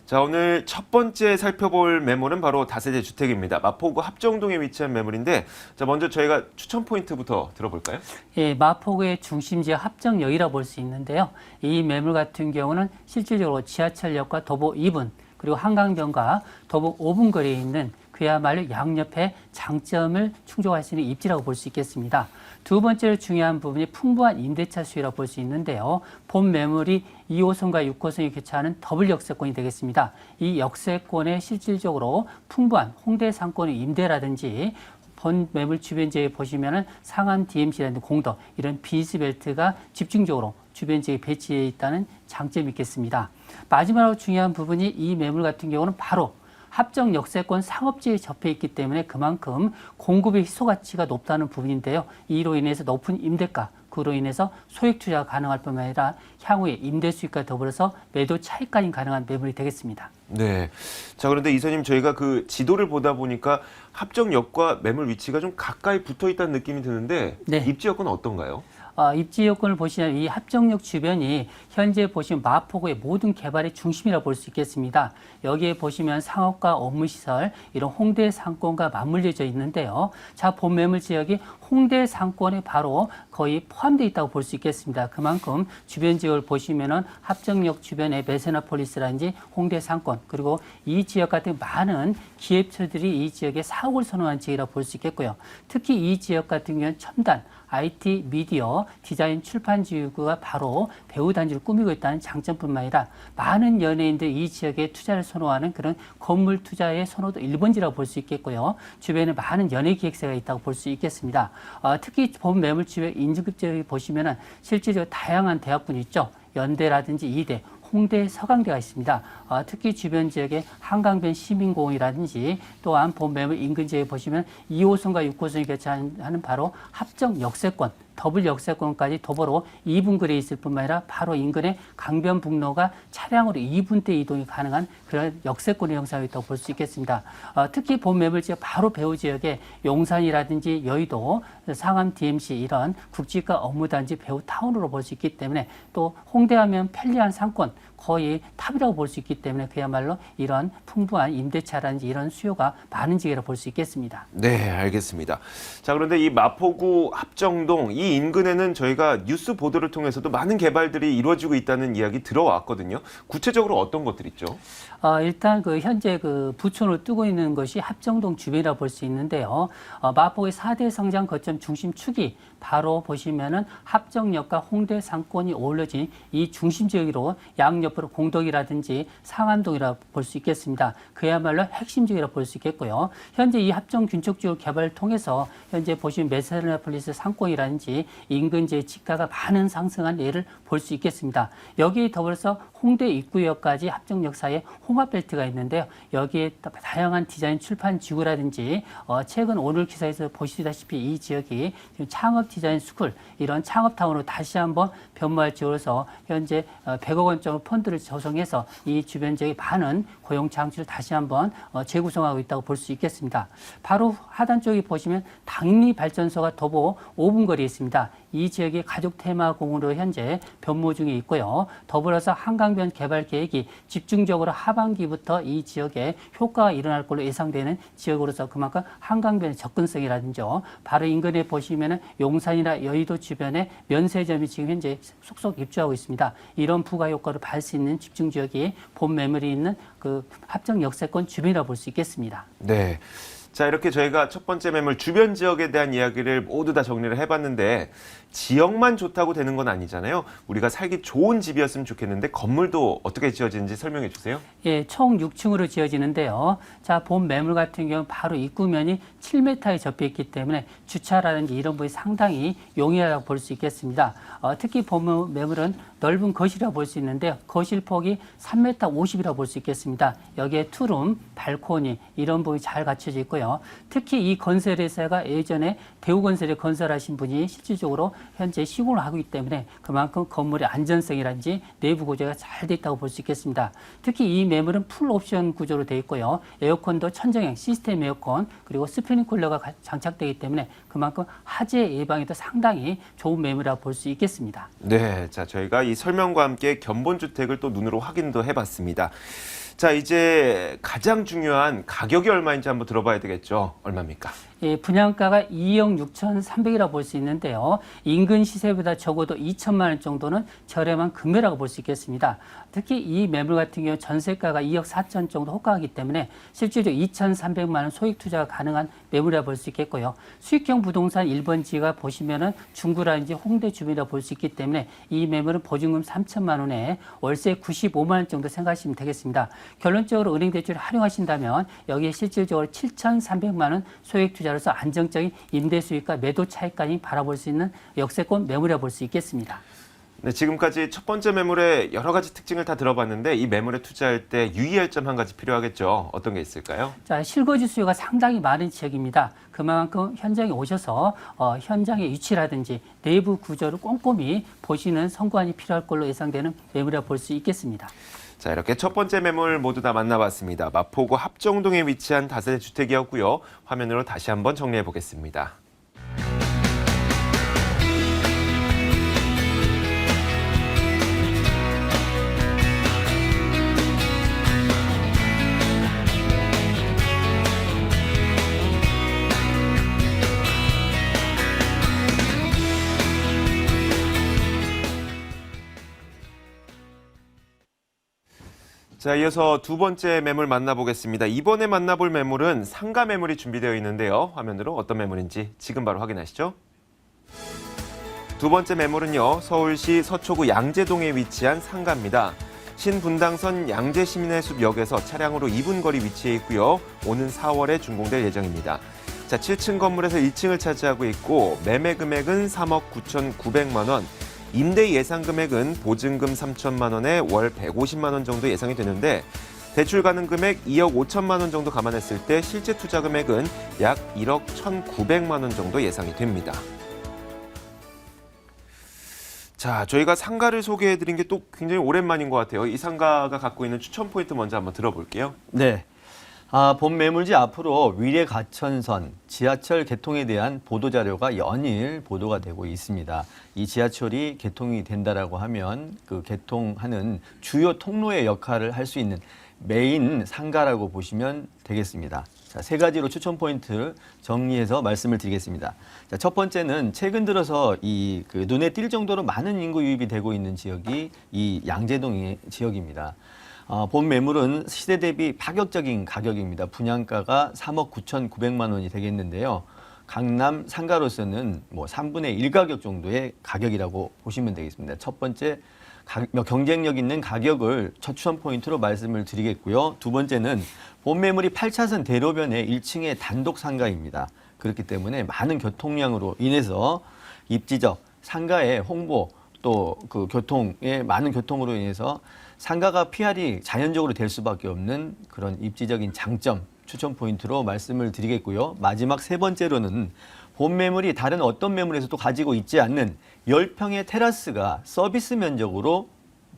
자, 오늘 첫 번째 살펴볼 매물은 바로 다세대 주택입니다. 마포구 합정동에 위치한 매물인데, 자, 먼저 저희가 추천 포인트부터 들어볼까요? 예, 마포구의 중심지역 합정역이라 볼 수 있는데요. 이 매물 같은 경우는 실질적으로 지하철역과 도보 2분, 그리고 한강변과 도보 5분 거리에 있는 그야말로 양옆에 장점을 충족할 수 있는 입지라고 볼 수 있겠습니다. 두 번째로 중요한 부분이 풍부한 임대차 수요라고 볼 수 있는데요. 본 매물이 2호선과 6호선이 교차하는 더블 역세권이 되겠습니다. 이 역세권에 실질적으로 풍부한 홍대 상권의 임대라든지 본 매물 주변 지역에 보시면은 상암 DMC라는 공덕 이런 비즈벨트가 집중적으로 주변 지역에 배치되어 있다는 장점이 있겠습니다. 마지막으로 중요한 부분이 이 매물 같은 경우는 바로 합정 역세권 상업지에 접해 있기 때문에 그만큼 공급의 희소 가치가 높다는 부분인데요. 이로 인해서 높은 임대가, 그로 인해서 소액 투자가 가능할 뿐만 아니라 향후에 임대 수익과 더불어서 매도 차익까지 가능한 매물이 되겠습니다. 네. 자, 그런데 이사님, 저희가 그 지도를 보다 보니까 합정역과 매물 위치가 좀 가까이 붙어 있다는 느낌이 드는데 네. 입지 여건은 어떤가요? 입지 여건을 보시면 이 합정역 주변이 현재 보시면 마포구의 모든 개발의 중심이라 볼 수 있겠습니다. 여기에 보시면 상업과 업무시설, 이런 홍대 상권과 맞물려져 있는데요. 자, 본 매물 지역이 홍대 상권에 바로 거의 포함되어 있다고 볼 수 있겠습니다. 그만큼 주변 지역을 보시면은 합정역 주변에 메세나폴리스라든지 홍대 상권, 그리고 이 지역 같은 많은 기업체들이 이 지역에 사옥을 선호한 지역이라고 볼 수 있겠고요. 특히 이 지역 같은 경우는 첨단, IT, 미디어, 디자인, 출판 지구가 바로 배우 단지를 꾸미고 있다는 장점뿐만 아니라 많은 연예인들이 이 지역에 투자를 선호하는 그런 건물 투자의 선호도 1번지라고 볼 수 있겠고요. 주변에 많은 연예 기획사가 있다고 볼 수 있겠습니다. 특히 본 매물 지역 인증급 지역에 보시면은 실질적으로 다양한 대학군이 있죠. 연대라든지 이대, 홍대, 서강대가 있습니다. 특히 주변 지역에 한강변 시민공원이라든지 또한 본 매물 인근 지역에 보시면 2호선과 6호선이 교차하는 바로 합정 역세권, 더블 역세권까지 도보로 2분 거리에 있을 뿐만 아니라 바로 인근에 강변북로가 차량으로 2분대 이동이 가능한 그런 역세권의 형성이 있다고 볼 수 있겠습니다. 특히 본 매물 지역 바로 배후 지역에 용산이라든지 여의도, 상암 DMC 이런 국지가 업무단지 배후 타운으로 볼 수 있기 때문에 또 홍대하면 편리한 상권, 거의 탑이라고 볼 수 있기 때문에 그야말로 이런 풍부한 임대차라든지 이런 수요가 많은 지역이라고 볼 수 있겠습니다. 네, 알겠습니다. 자, 그런데 이 마포구 합정동 이 인근에는 저희가 뉴스 보도를 통해서도 많은 개발들이 이루어지고 있다는 이야기 들어왔거든요. 구체적으로 어떤 것들 있죠? 일단 현재 부촌으로 뜨고 있는 것이 합정동 주변이라고 볼 수 있는데요. 마포의 4대 성장 거점 중심축이 바로 보시면은 합정역과 홍대 상권이 어우러진 이 중심 지역으로 양옆으로 공덕이라든지 상암동이라고 볼 수 있겠습니다. 그야말로 핵심 지역이라고 볼 수 있겠고요. 현재 이 합정 균적 지역 개발을 통해서 현재 보시면 메트로폴리스 상권이라든지 인근지의 지가가 많은 상승한 예를 볼 수 있겠습니다. 여기에 더불어서 홍대 입구역까지 합정역 사이에 홍합벨트가 있는데요. 여기에 다양한 디자인 출판 지구라든지 최근 오늘 기사에서 보시다시피 이 지역이 지금 창업 디자인 스쿨 이런 창업타운으로 다시 한번 변모할 지역으로서 현재 100억 원 정도 펀드를 조성해서 이 주변 지역의 많은 고용 창출을 다시 한번 재구성하고 있다고 볼 수 있겠습니다. 바로 하단 쪽에 보시면 당립발전소가 도보 5분 거리에 있습니다. 이 지역이 가족 테마공원으로 현재 변모 중에 있고요. 더불어서 한강변 개발 계획이 집중적으로 하반기부터 이 지역에 효과가 일어날 걸로 예상되는 지역으로서 그만큼 한강변의 접근성이라든지 바로 인근에 보시면은 용산이나 여의도 주변에 면세점이 지금 현재 속속 입주하고 있습니다. 이런 부가 효과를 발할 수 있는 집중 지역이 본 매물이 있는 합정 역세권 주변이라고 볼 수 있겠습니다. 네. 자, 이렇게 저희가 첫 번째 매물 주변 지역에 대한 이야기를 모두 다 정리를 해봤는데 지역만 좋다고 되는 건 아니잖아요. 우리가 살기 좋은 집이었으면 좋겠는데 건물도 어떻게 지어지는지 설명해 주세요. 예, 총 6층으로 지어지는데요. 자, 본 매물 같은 경우는 바로 입구면이 7m에 접해 있기 때문에 주차라든지 이런 부분이 상당히 용이하다고 볼 수 있겠습니다. 특히 본 매물은 넓은 거실이라고 볼 수 있는데요. 거실 폭이 3m 50이라고 볼 수 있겠습니다. 여기에 투룸, 발코니 이런 부분이 잘 갖춰져 있고요. 특히 이 건설회사가 예전에 대우건설에 건설하신 분이 실질적으로 현재 시공을 하고 있기 때문에 그만큼 건물의 안전성이라든지 내부 구조가 잘 돼 있다고 볼 수 있겠습니다. 특히 이 매물은 풀 옵션 구조로 되어 있고요. 에어컨도 천정형 시스템 에어컨 그리고 스프링쿨러가 장착되기 때문에 그만큼 화재 예방에도 상당히 좋은 매물이라고 볼 수 있겠습니다. 네, 자, 저희가 이 설명과 함께 견본주택을 또 눈으로 확인도 해봤습니다. 자, 이제 가장 중요한 가격이 얼마인지 한번 들어봐야 되겠죠. 얼마입니까? 예, 분양가가 2억 6,300이라고 볼 수 있는데요. 인근 시세보다 적어도 2천만 원 정도는 저렴한 금매라고 볼 수 있겠습니다. 특히 이 매물 같은 경우 전세가가 2억 4천 정도 호가하기 때문에 실질적으로 2,300만 원 소액 투자가 가능한 매물이라고 볼 수 있겠고요. 수익형 부동산 1번지가 보시면은 중구라든지 홍대 주변이라고 볼 수 있기 때문에 이 매물은 보증금 3천만 원에 월세 95만 원 정도 생각하시면 되겠습니다. 결론적으로 은행 대출을 활용하신다면 여기에 실질적으로 7,300만 원 소액 투자로서 안정적인 임대 수익과 매도 차익까지 바라볼 수 있는 역세권 매물이라고 볼 수 있겠습니다. 네, 지금까지 첫 번째 매물의 여러 가지 특징을 다 들어봤는데 이 매물에 투자할 때 유의할 점 한 가지 필요하겠죠. 어떤 게 있을까요? 자, 실거주 수요가 상당히 많은 지역입니다. 그만큼 현장에 오셔서 현장의 위치라든지 내부 구조를 꼼꼼히 보시는 성관이 필요할 걸로 예상되는 매물이라고 볼 수 있겠습니다. 자, 이렇게 첫 번째 매물 모두 다 만나봤습니다. 마포구 합정동에 위치한 다세대 주택이었고요. 화면으로 다시 한번 정리해 보겠습니다. 자, 이어서 두 번째 매물 만나보겠습니다. 이번에 만나볼 매물은 상가 매물이 준비되어 있는데요. 화면으로 어떤 매물인지 지금 바로 확인하시죠. 두 번째 매물은요, 서울시 서초구 양재동에 위치한 상가입니다. 신분당선 양재시민의숲역에서 차량으로 2분 거리 위치해 있고요. 오는 4월에 준공될 예정입니다. 자, 7층 건물에서 1층을 차지하고 있고 매매 금액은 3억 9,900만 원. 임대 예상 금액은 보증금 3천만 원에 월 150만 원 정도 예상이 되는데 대출 가능 금액 2억 5천만 원 정도 감안했을 때 실제 투자 금액은 약 1억 1,900만 원 정도 예상이 됩니다. 자, 저희가 상가를 소개해드린 게 또 굉장히 오랜만인 것 같아요. 이 상가가 갖고 있는 추천 포인트 먼저 한번 들어볼게요. 네. 본 매물지 앞으로 위례 가천선 지하철 개통에 대한 보도 자료가 연일 보도가 되고 있습니다. 이 지하철이 개통이 된다라고 하면 그 개통하는 주요 통로의 역할을 할 수 있는 메인 상가라고 보시면 되겠습니다. 자, 세 가지로 추천 포인트를 정리해서 말씀을 드리겠습니다. 자, 첫 번째는 최근 들어서 그 눈에 띌 정도로 많은 인구 유입이 되고 있는 지역이 이 양재동 지역입니다. 본 매물은 시대 대비 파격적인 가격입니다. 분양가가 3억 9,900만 원이 되겠는데요. 강남 상가로서는 뭐 3분의 1 가격 정도의 가격이라고 보시면 되겠습니다. 첫 번째, 경쟁력 있는 가격을 첫 추천 포인트로 말씀을 드리겠고요. 두 번째는 본 매물이 8차선 대로변의 1층의 단독 상가입니다. 그렇기 때문에 많은 교통량으로 인해서 입지적, 상가의 홍보, 또 그 교통의 많은 교통으로 인해서 상가가 PR이 자연적으로 될 수밖에 없는 그런 입지적인 장점, 추천 포인트로 말씀을 드리겠고요. 마지막 세 번째로는 본 매물이 다른 어떤 매물에서도 가지고 있지 않는 10평의 테라스가 서비스 면적으로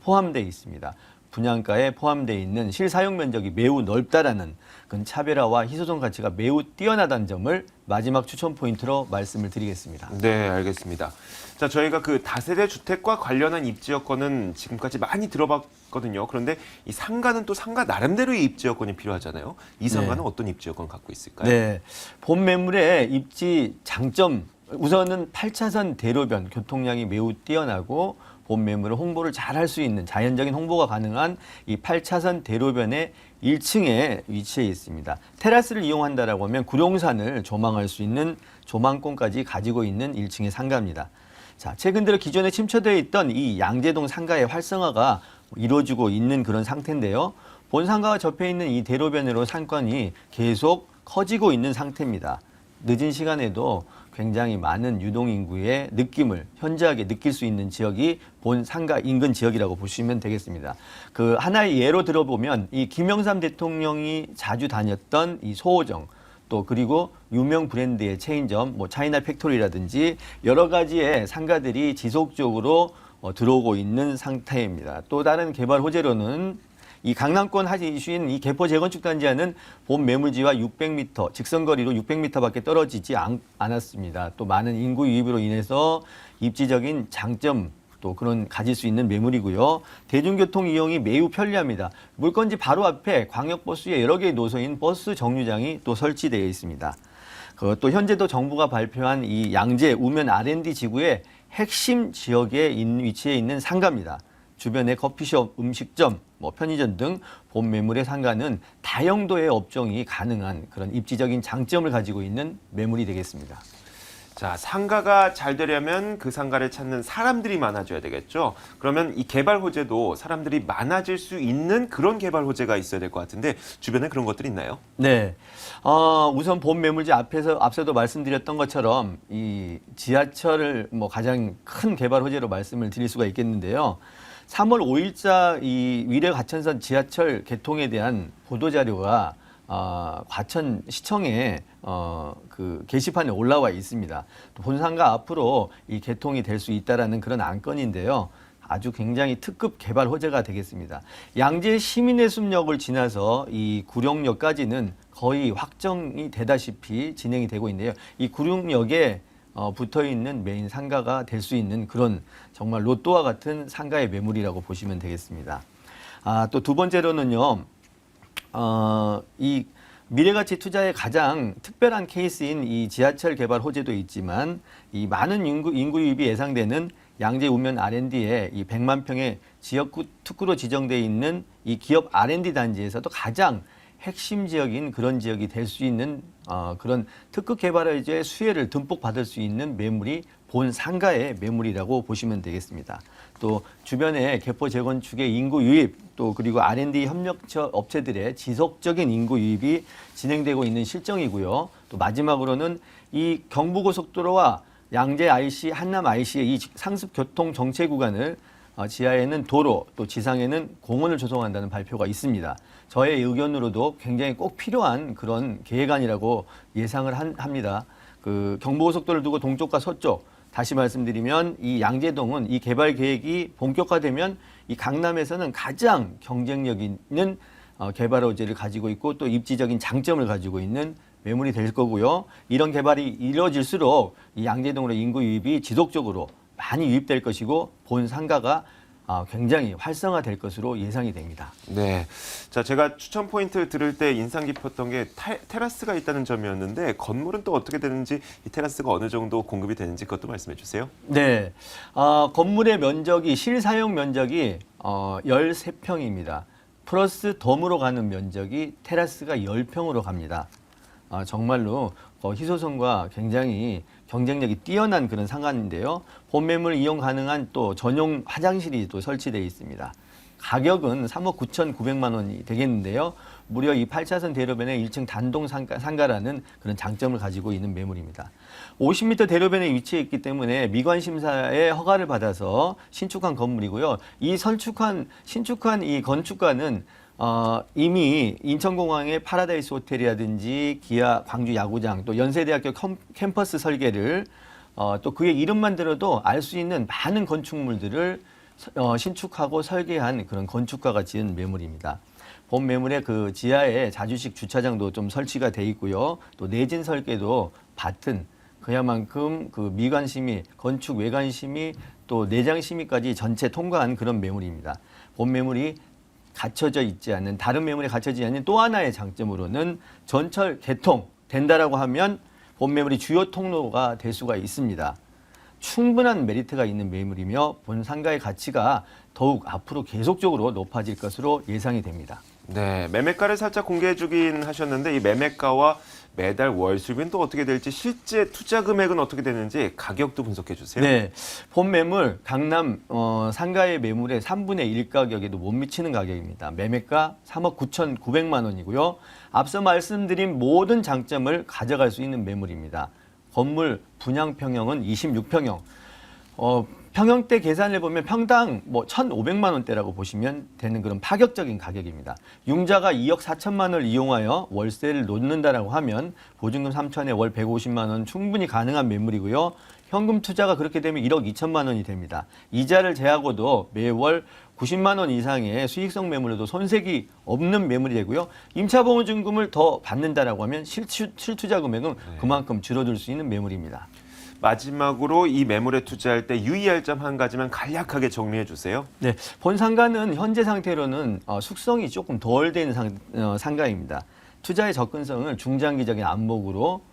포함되어 있습니다. 분양가에 포함되어 있는 실사용 면적이 매우 넓다라는 그런 차별화와 희소성 가치가 매우 뛰어나다는 점을 마지막 추천 포인트로 말씀을 드리겠습니다. 네, 알겠습니다. 자, 저희가 그 다세대 주택과 관련한 입지 여건은 지금까지 많이 들어봤거든요. 그런데 이 상가는 또 상가 나름대로의 입지 여건이 필요하잖아요. 이 상가는 어떤 입지 여건을 갖고 있을까요? 네, 본 매물의 입지 장점, 우선은 8차선 대로변, 교통량이 매우 뛰어나고 본 매물을 홍보를 잘 할 수 있는 자연적인 홍보가 가능한 이 8차선 대로변의 1층에 위치해 있습니다. 테라스를 이용한다라고 하면 구룡산을 조망할 수 있는 조망권까지 가지고 있는 1층의 상가입니다. 자, 최근 들어 기존에 침처되어 있던 이 양재동 상가의 활성화가 이루어지고 있는 그런 상태인데요. 본 상가가 접해 있는 이 대로변으로 상권이 계속 커지고 있는 상태입니다. 늦은 시간에도 굉장히 많은 유동인구의 느낌을 현저하게 느낄 수 있는 지역이 본 상가 인근 지역이라고 보시면 되겠습니다. 그 하나의 예로 들어보면 이 김영삼 대통령이 자주 다녔던 이 소호정, 또 그리고 유명 브랜드의 체인점, 뭐 차이나 팩토리라든지 여러 가지의 상가들이 지속적으로 들어오고 있는 상태입니다. 또 다른 개발 호재로는 이 강남권 이슈인 이 개포 재건축 단지와는 본 매물지와 600m, 직선거리로 600m밖에 떨어지지 않았습니다. 또 많은 인구 유입으로 인해서 입지적인 장점, 또 그런 가질 수 있는 매물이고요. 대중교통 이용이 매우 편리합니다. 물건지 바로 앞에 광역버스의 여러 개의 노선인 버스 정류장이 또 설치되어 있습니다. 또 현재도 정부가 발표한 이 양재 우면 R&D 지구의 핵심 지역에 위치해 있는 상가입니다. 주변에 커피숍, 음식점, 뭐 편의점 등 본 매물의 상가는 다용도의 업종이 가능한 그런 입지적인 장점을 가지고 있는 매물이 되겠습니다. 자, 상가가 잘 되려면 그 상가를 찾는 사람들이 많아져야 되겠죠. 그러면 이 개발 호재도 사람들이 많아질 수 있는 그런 개발 호재가 있어야 될 것 같은데 주변에 그런 것들이 있나요? 네. 우선 본 매물지 앞서도 말씀드렸던 것처럼 이 지하철을 뭐 가장 큰 개발 호재로 말씀을 드릴 수가 있겠는데요. 3월 5일자 이 위례 가천선 지하철 개통에 대한 보도 자료가 과천시청에 그 게시판에 올라와 있습니다. 본상가 앞으로 이 개통이 될 수 있다라는 그런 안건인데요. 아주 굉장히 특급 개발 호재가 되겠습니다. 양재 시민의 숲역을 지나서 이 구룡역까지는 거의 확정이 되다시피 진행이 되고 있는데요. 이 구룡역에 붙어 있는 메인 상가가 될 수 있는 그런 정말 로또와 같은 상가의 매물이라고 보시면 되겠습니다. 또 두 번째로는요. 이 미래가치 투자의 가장 특별한 케이스인 이 지하철 개발 호재도 있지만 이 많은 인구 유입이 예상되는 양재 우면 R&D의 이 100만 평의 지역 특구로 지정되어 있는 이 기업 R&D 단지에서도 가장 핵심 지역인 그런 지역이 될 수 있는 그런 특급 개발의 수혜를 듬뿍 받을 수 있는 매물이 본 상가의 매물이라고 보시면 되겠습니다. 또 주변에 개포 재건축의 인구 유입, 또 그리고 R&D 협력처 업체들의 지속적인 인구 유입이 진행되고 있는 실정이고요. 또 마지막으로는 이 경부고속도로와 양재 IC, 한남 IC의 이 상습 교통 정체 구간을 지하에는 도로, 또 지상에는 공원을 조성한다는 발표가 있습니다. 저의 의견으로도 굉장히 꼭 필요한 그런 계획안이라고 예상을 합니다. 그 경부고속도로를 두고 동쪽과 서쪽, 다시 말씀드리면 이 양재동은 이 개발 계획이 본격화되면 이 강남에서는 가장 경쟁력 있는 개발 호재를 가지고 있고 또 입지적인 장점을 가지고 있는 매물이 될 거고요. 이런 개발이 이루어질수록 이 양재동으로 인구 유입이 지속적으로 많이 유입될 것이고 본 상가가 굉장히 활성화될 것으로 예상이 됩니다. 네. 자, 제가 추천 포인트 들을 때 인상 깊었던 게 테라스가 있다는 점이었는데 건물은 또 어떻게 되는지 이 테라스가 어느 정도 공급이 되는지 그것도 말씀해 주세요. 네. 건물의 면적이 실사용 면적이 13평입니다. 플러스 덤으로 가는 면적이 테라스가 10평으로 갑니다. 정말로 희소성과 굉장히 경쟁력이 뛰어난 그런 상가인데요. 본 매물 이용 가능한 또 전용 화장실이 또 설치되어 있습니다. 가격은 3억 9,900만 원이 되겠는데요. 무려 이 8차선 대로변에 1층 단독 상가라는 그런 장점을 가지고 있는 매물입니다. 50m 대로변에 위치해 있기 때문에 미관심사의 허가를 받아서 신축한 건물이고요. 이 신축한 이 건축가는 이미 인천공항의 파라다이스 호텔이라든지 기아 광주 야구장 또 연세대학교 캠퍼스 설계를 또 그의 이름만 들어도 알 수 있는 많은 건축물들을 신축하고 설계한 그런 건축가가 지은 매물입니다. 본 매물의 그 지하에 자주식 주차장도 좀 설치가 돼 있고요. 또 내진 설계도 받은 그야만큼 그 미관 심의, 건축 외관 심의, 또 내장 심의까지 전체 통과한 그런 매물입니다. 본 매물이 갖춰져 있지 않는 다른 매물에 갖춰지지 않는 또 하나의 장점으로는 전철 개통된다라고 하면 본 매물이 주요 통로가 될 수가 있습니다. 충분한 메리트가 있는 매물이며 본 상가의 가치가 더욱 앞으로 계속적으로 높아질 것으로 예상이 됩니다. 네, 매매가를 살짝 공개해 주긴 하셨는데 이 매매가와 매달 월 수익은 또 어떻게 될지 실제 투자 금액은 어떻게 되는지 가격도 분석해 주세요. 네, 본 매물 강남 상가의 매물의 3분의 1 가격에도 못 미치는 가격입니다. 매매가 3억 9,900만 원이고요. 앞서 말씀드린 모든 장점을 가져갈 수 있는 매물입니다. 건물 분양 평형은 26평형. 평형대 계산을 보면 평당 1,500만 원대라고 보시면 되는 그런 파격적인 가격입니다. 융자가 2억 4천만 원을 이용하여 월세를 놓는다라고 하면 보증금 3천에 월 150만 원 충분히 가능한 매물이고요. 현금 투자가 그렇게 되면 1억 2천만 원이 됩니다. 이자를 제하고도 매월 90만 원 이상의 수익성 매물에도 손색이 없는 매물이 되고요. 임차보증금을 더 받는다라고 하면 실투자 금액은 그만큼 줄어들 수 있는 매물입니다. 마지막으로 이 매물에 투자할 때 유의할 점 한 가지만 간략하게 정리해 주세요. 네, 본 상가는 현재 상태로는 숙성이 조금 덜 된 상가입니다. 투자의 접근성을 중장기적인 안목으로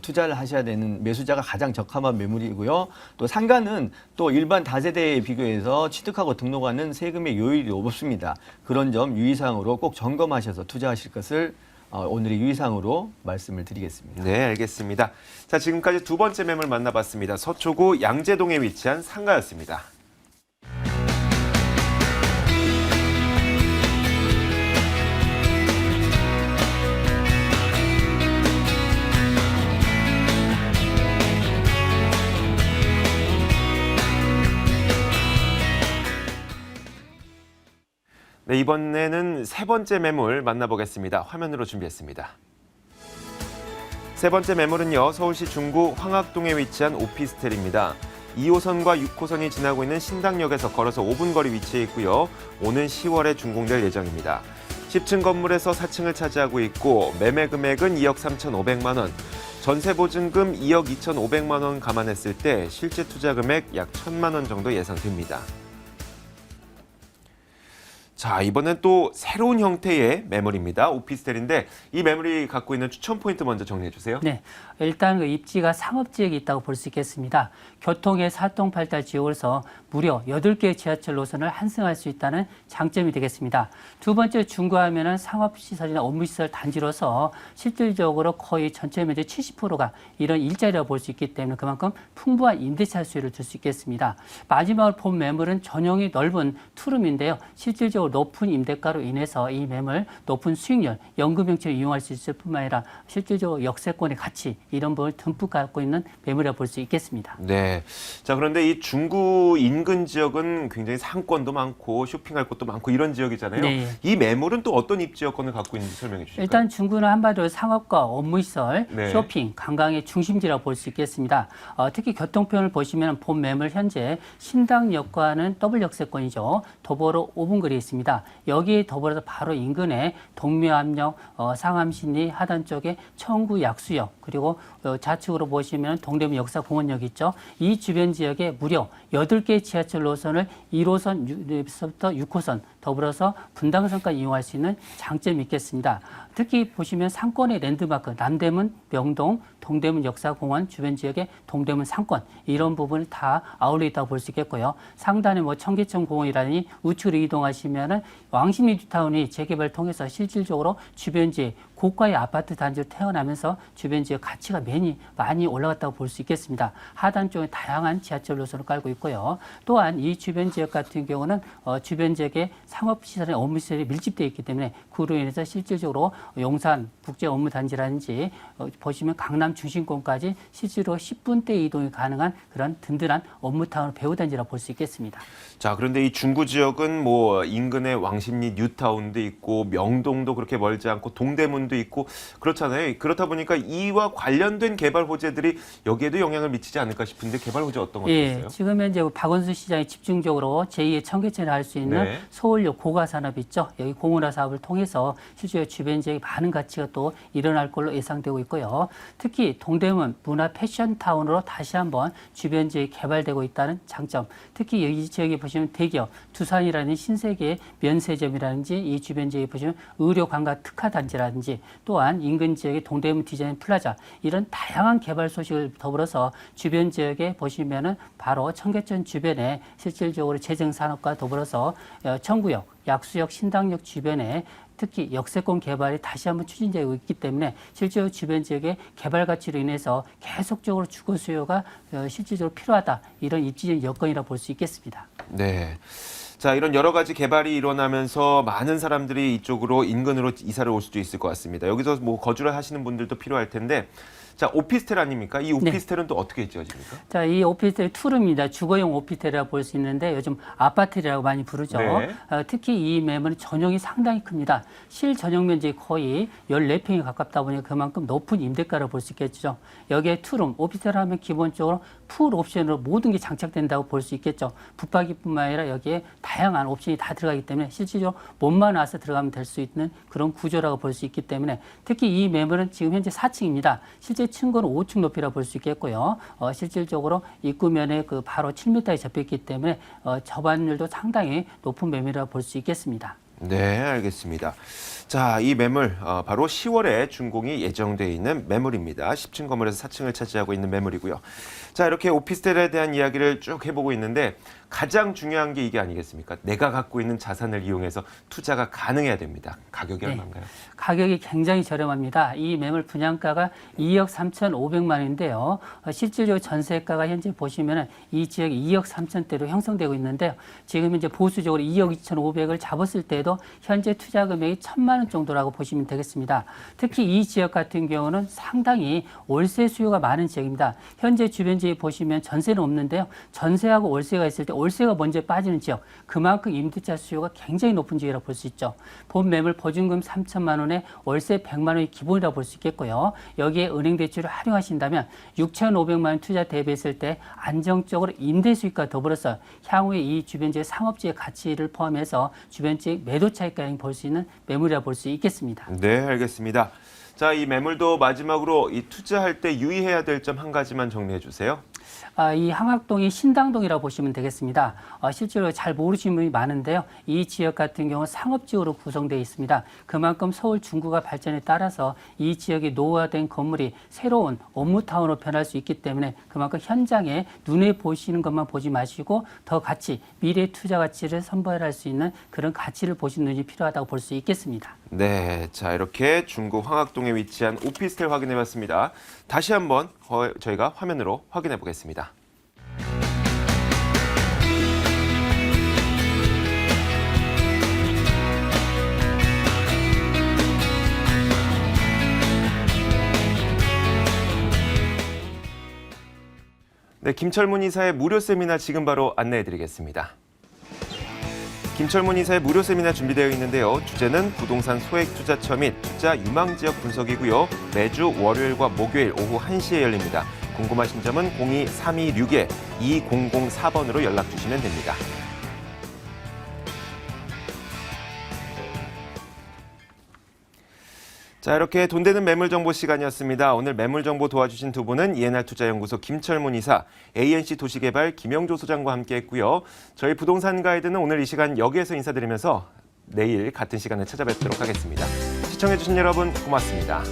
투자를 하셔야 되는 매수자가 가장 적합한 매물이고요. 또 상가는 또 일반 다세대에 비교해서 취득하고 등록하는 세금의 요율이 없습니다. 그런 점 유의사항으로 꼭 점검하셔서 투자하실 것을 오늘의 유의사항으로 말씀을 드리겠습니다. 네, 알겠습니다. 자, 지금까지 두 번째 매물 만나봤습니다. 서초구 양재동에 위치한 상가였습니다. 네, 이번에는 세 번째 매물 만나보겠습니다. 화면으로 준비했습니다. 세 번째 매물은요, 서울시 중구 황학동에 위치한 오피스텔입니다. 2호선과 6호선이 지나고 있는 신당역에서 걸어서 5분 거리 위치해 있고요. 오는 10월에 준공될 예정입니다. 10층 건물에서 4층을 차지하고 있고 매매 금액은 2억 3,500만 원, 전세 보증금 2억 2,500만 원 감안했을 때 실제 투자 금액 약 1,000만 원 정도 예상됩니다. 자, 이번엔 또 새로운 형태의 매물입니다. 오피스텔인데 이 매물이 갖고 있는 추천 포인트 먼저 정리해 주세요. 네, 일단 그 입지가 상업지역에 있다고 볼 수 있겠습니다. 교통의 살동팔달 지역으로서 무려 8개의 지하철 노선을 환승할 수 있다는 장점이 되겠습니다. 두 번째 중구하면은 상업시설이나 업무시설 단지로서 실질적으로 거의 전체 면적 70%가 이런 일자리라고 볼 수 있기 때문에 그만큼 풍부한 임대차 수요를 줄 수 있겠습니다. 마지막으로 본 매물은 전용이 넓은 투룸인데요. 실질적으로 높은 임대가로 인해서 이 매물 높은 수익률, 연금 형태를 이용할 수 있을 뿐만 아니라 실질적으로 역세권의 가치 이런 부분을 듬뿍 갖고 있는 매물이라고 볼 수 있겠습니다. 네. 자, 그런데 이 중구 인근 지역은 굉장히 상권도 많고 쇼핑할 곳도 많고 이런 지역이잖아요. 네. 이 매물은 또 어떤 입지 여건을 갖고 있는지 설명해 주실까요? 일단 중구는 한마디로 상업과 업무시설, 네. 쇼핑, 관광의 중심지라고 볼 수 있겠습니다. 특히 교통편을 보시면 본 매물 현재 신당역과는 더블 역세권이죠. 도보로 5분 거리에 있습니다. 있습니다. 여기에 더불어서 바로 인근에 동묘암역, 상암신리 하단 쪽에 청구 약수역, 그리고 좌측으로 보시면 동대문 역사공원역 있죠. 이 주변 지역에 무려 8개 지하철 노선을 1호선부터 6호선 더불어서 분당선까지 이용할 수 있는 장점이 있겠습니다. 특히 보시면 상권의 랜드마크 남대문, 명동, 동대문 역사공원 주변 지역의 동대문 상권 이런 부분을 다 아울러 있다고 볼 수 있겠고요. 상단에 뭐 청계천 공원이라니 우측으로 이동하시면은 왕십리 뉴타운이 재개발 통해서 실질적으로 주변 지역 고가의 아파트 단지로 태어나면서 주변 지역 가치가 많이 올라갔다고 볼 수 있겠습니다. 하단 쪽에 다양한 지하철 노선을 깔고 있고요. 또한 이 주변 지역 같은 경우는 주변 지역에 상업시설의 업무시설이 밀집되어 있기 때문에 그로 인해서 실질적으로 용산 국제 업무단지라든지 보시면 강남 중심권까지 실제로 10분대 이동이 가능한 그런 든든한 업무타운 배후단지라고 볼 수 있겠습니다. 자, 그런데 이 중구 지역은 뭐 인근에 왕십리 뉴타운도 있고 명동도 그렇게 멀지 않고 동대문도 있고 그렇잖아요. 그렇다 보니까 이와 관련된 개발 호재들이 여기에도 영향을 미치지 않을까 싶은데 개발 호재 어떤 것도 있어요? 지금 현재 박원순 시장이 집중적으로 제2의 청계천을 할 수 있는 네. 서울역 고가산업 있죠. 여기 공원화 사업을 통해서 실제로 주변 지역에 많은 가치가 또 일어날 걸로 예상되고 있고요. 특히 동대문 문화 패션타운으로 다시 한번 주변 지역이 개발되고 있다는 장점. 특히 이 지역에 보시면 대기업, 두산이라는 신세계의 면세점이라든지 이 주변 지역에 보시면 의료관광 특화단지라든지 또한 인근 지역의 동대문 디자인 플라자 이런 다양한 개발 소식을 더불어서 주변 지역에 보시면은 바로 청계천 주변에 실질적으로 재정산업과 더불어서 청구역, 약수역, 신당역 주변에 특히 역세권 개발이 다시 한번 추진되고 있기 때문에 실제로 주변 지역의 개발 가치로 인해서 계속적으로 주거 수요가 실질적으로 필요하다. 이런 입지적 여건이라 볼 수 있겠습니다. 네. 자, 이런 여러 가지 개발이 일어나면서 많은 사람들이 이쪽으로 인근으로 이사를 올 수도 있을 것 같습니다. 여기서 뭐 거주를 하시는 분들도 필요할 텐데 자, 오피스텔 아닙니까? 이 오피스텔은 또 어떻게 지어집니까? 자, 이 오피스텔 투룸입니다. 주거용 오피스텔이라고 볼 수 있는데 요즘 아파트라고 많이 부르죠. 네. 특히 이 매물은 전용이 상당히 큽니다. 실 전용 면적이 거의 14평에 가깝다 보니 그만큼 높은 임대가를 볼 수 있겠죠. 여기에 투룸, 오피스텔 하면 기본적으로 풀 옵션으로 모든 게 장착된다고 볼 수 있겠죠. 붙박이뿐만 아니라 여기에 다양한 옵션이 다 들어가기 때문에 실질적으로 몸만 와서 들어가면 될 수 있는 그런 구조라고 볼 수 있기 때문에 특히 이 매물은 지금 현재 4층입니다. 실제 층고는 5층 높이라고 볼 수 있겠고요. 실질적으로 입구면에 그 바로 7m에 접했기 때문에 접안율도 상당히 높은 매물이라고 볼 수 있겠습니다. 네, 알겠습니다. 자, 이 매물 바로 10월에 준공이 예정돼 있는 매물입니다. 10층 건물에서 4층을 차지하고 있는 매물이고요. 자, 이렇게 오피스텔에 대한 이야기를 쭉 해보고 있는데 가장 중요한 게 이게 아니겠습니까? 내가 갖고 있는 자산을 이용해서 투자가 가능해야 됩니다. 가격이 얼마인가요? 가격이 굉장히 저렴합니다. 이 매물 분양가가 2억 3,500만 원인데요. 실질적으로 전세가가 현재 보시면 이 지역이 2억 3천대로 형성되고 있는데요. 지금 이제 보수적으로 2억 2,500을 잡았을 때도 현재 투자 금액이 1,000만 원 정도라고 보시면 되겠습니다. 특히 이 지역 같은 경우는 상당히 월세 수요가 많은 지역입니다. 현재 주변 지역에 보시면 전세는 없는데요. 전세하고 월세가 있을 때 월세가 먼저 빠지는 지역, 그만큼 임대차 수요가 굉장히 높은 지역이라고 볼 수 있죠. 본 매물 보증금 3천만 원에 월세 100만 원이 기본이라고 볼 수 있겠고요. 여기에 은행 대출을 활용하신다면 6,500만 원 투자 대비했을 때 안정적으로 임대 수익과 더불어서 향후에 이 주변 지역 상업지의 가치를 포함해서 주변 지역 매도 차익까지 볼 수 있는 매물이라고 볼 수 있겠습니다. 네, 알겠습니다. 자, 이 매물도 마지막으로 이 투자할 때 유의해야 될 점 한 가지만 정리해 주세요. 이 항학동이 신당동이라고 보시면 되겠습니다. 실제로 잘 모르시는 분이 많은데요. 이 지역 같은 경우 상업지역으로 구성되어 있습니다. 그만큼 서울 중구가 발전에 따라서 이 지역의 노후화된 건물이 새로운 업무타운으로 변할 수 있기 때문에 그만큼 현장에 눈에 보시는 것만 보지 마시고 더 가치, 미래 투자 가치를 선별할 수 있는 그런 가치를 보시는 눈이 필요하다고 볼 수 있겠습니다. 네, 자, 이렇게 중구 황학동에 위치한 오피스텔 확인해 봤습니다. 다시 한번 저희가 화면으로 확인해 보겠습니다. 네, 김철문 이사의 무료 세미나 지금 바로 안내해 드리겠습니다. 김철문 이사의 무료 세미나 준비되어 있는데요. 주제는 부동산 소액 투자처 및 투자 유망 지역 분석이고요. 매주 월요일과 목요일 오후 1시에 열립니다. 궁금하신 점은 02-326-2004번으로 연락 주시면 됩니다. 자, 이렇게 돈 되는 매물 정보 시간이었습니다. 오늘 매물 정보 도와주신 두 분은 ENR 투자연구소 김철문 이사, ANC 도시개발 김영조 소장과 함께했고요. 저희 부동산 가이드는 오늘 이 시간 여기에서 인사드리면서 내일 같은 시간에 찾아뵙도록 하겠습니다. 시청해주신 여러분 고맙습니다.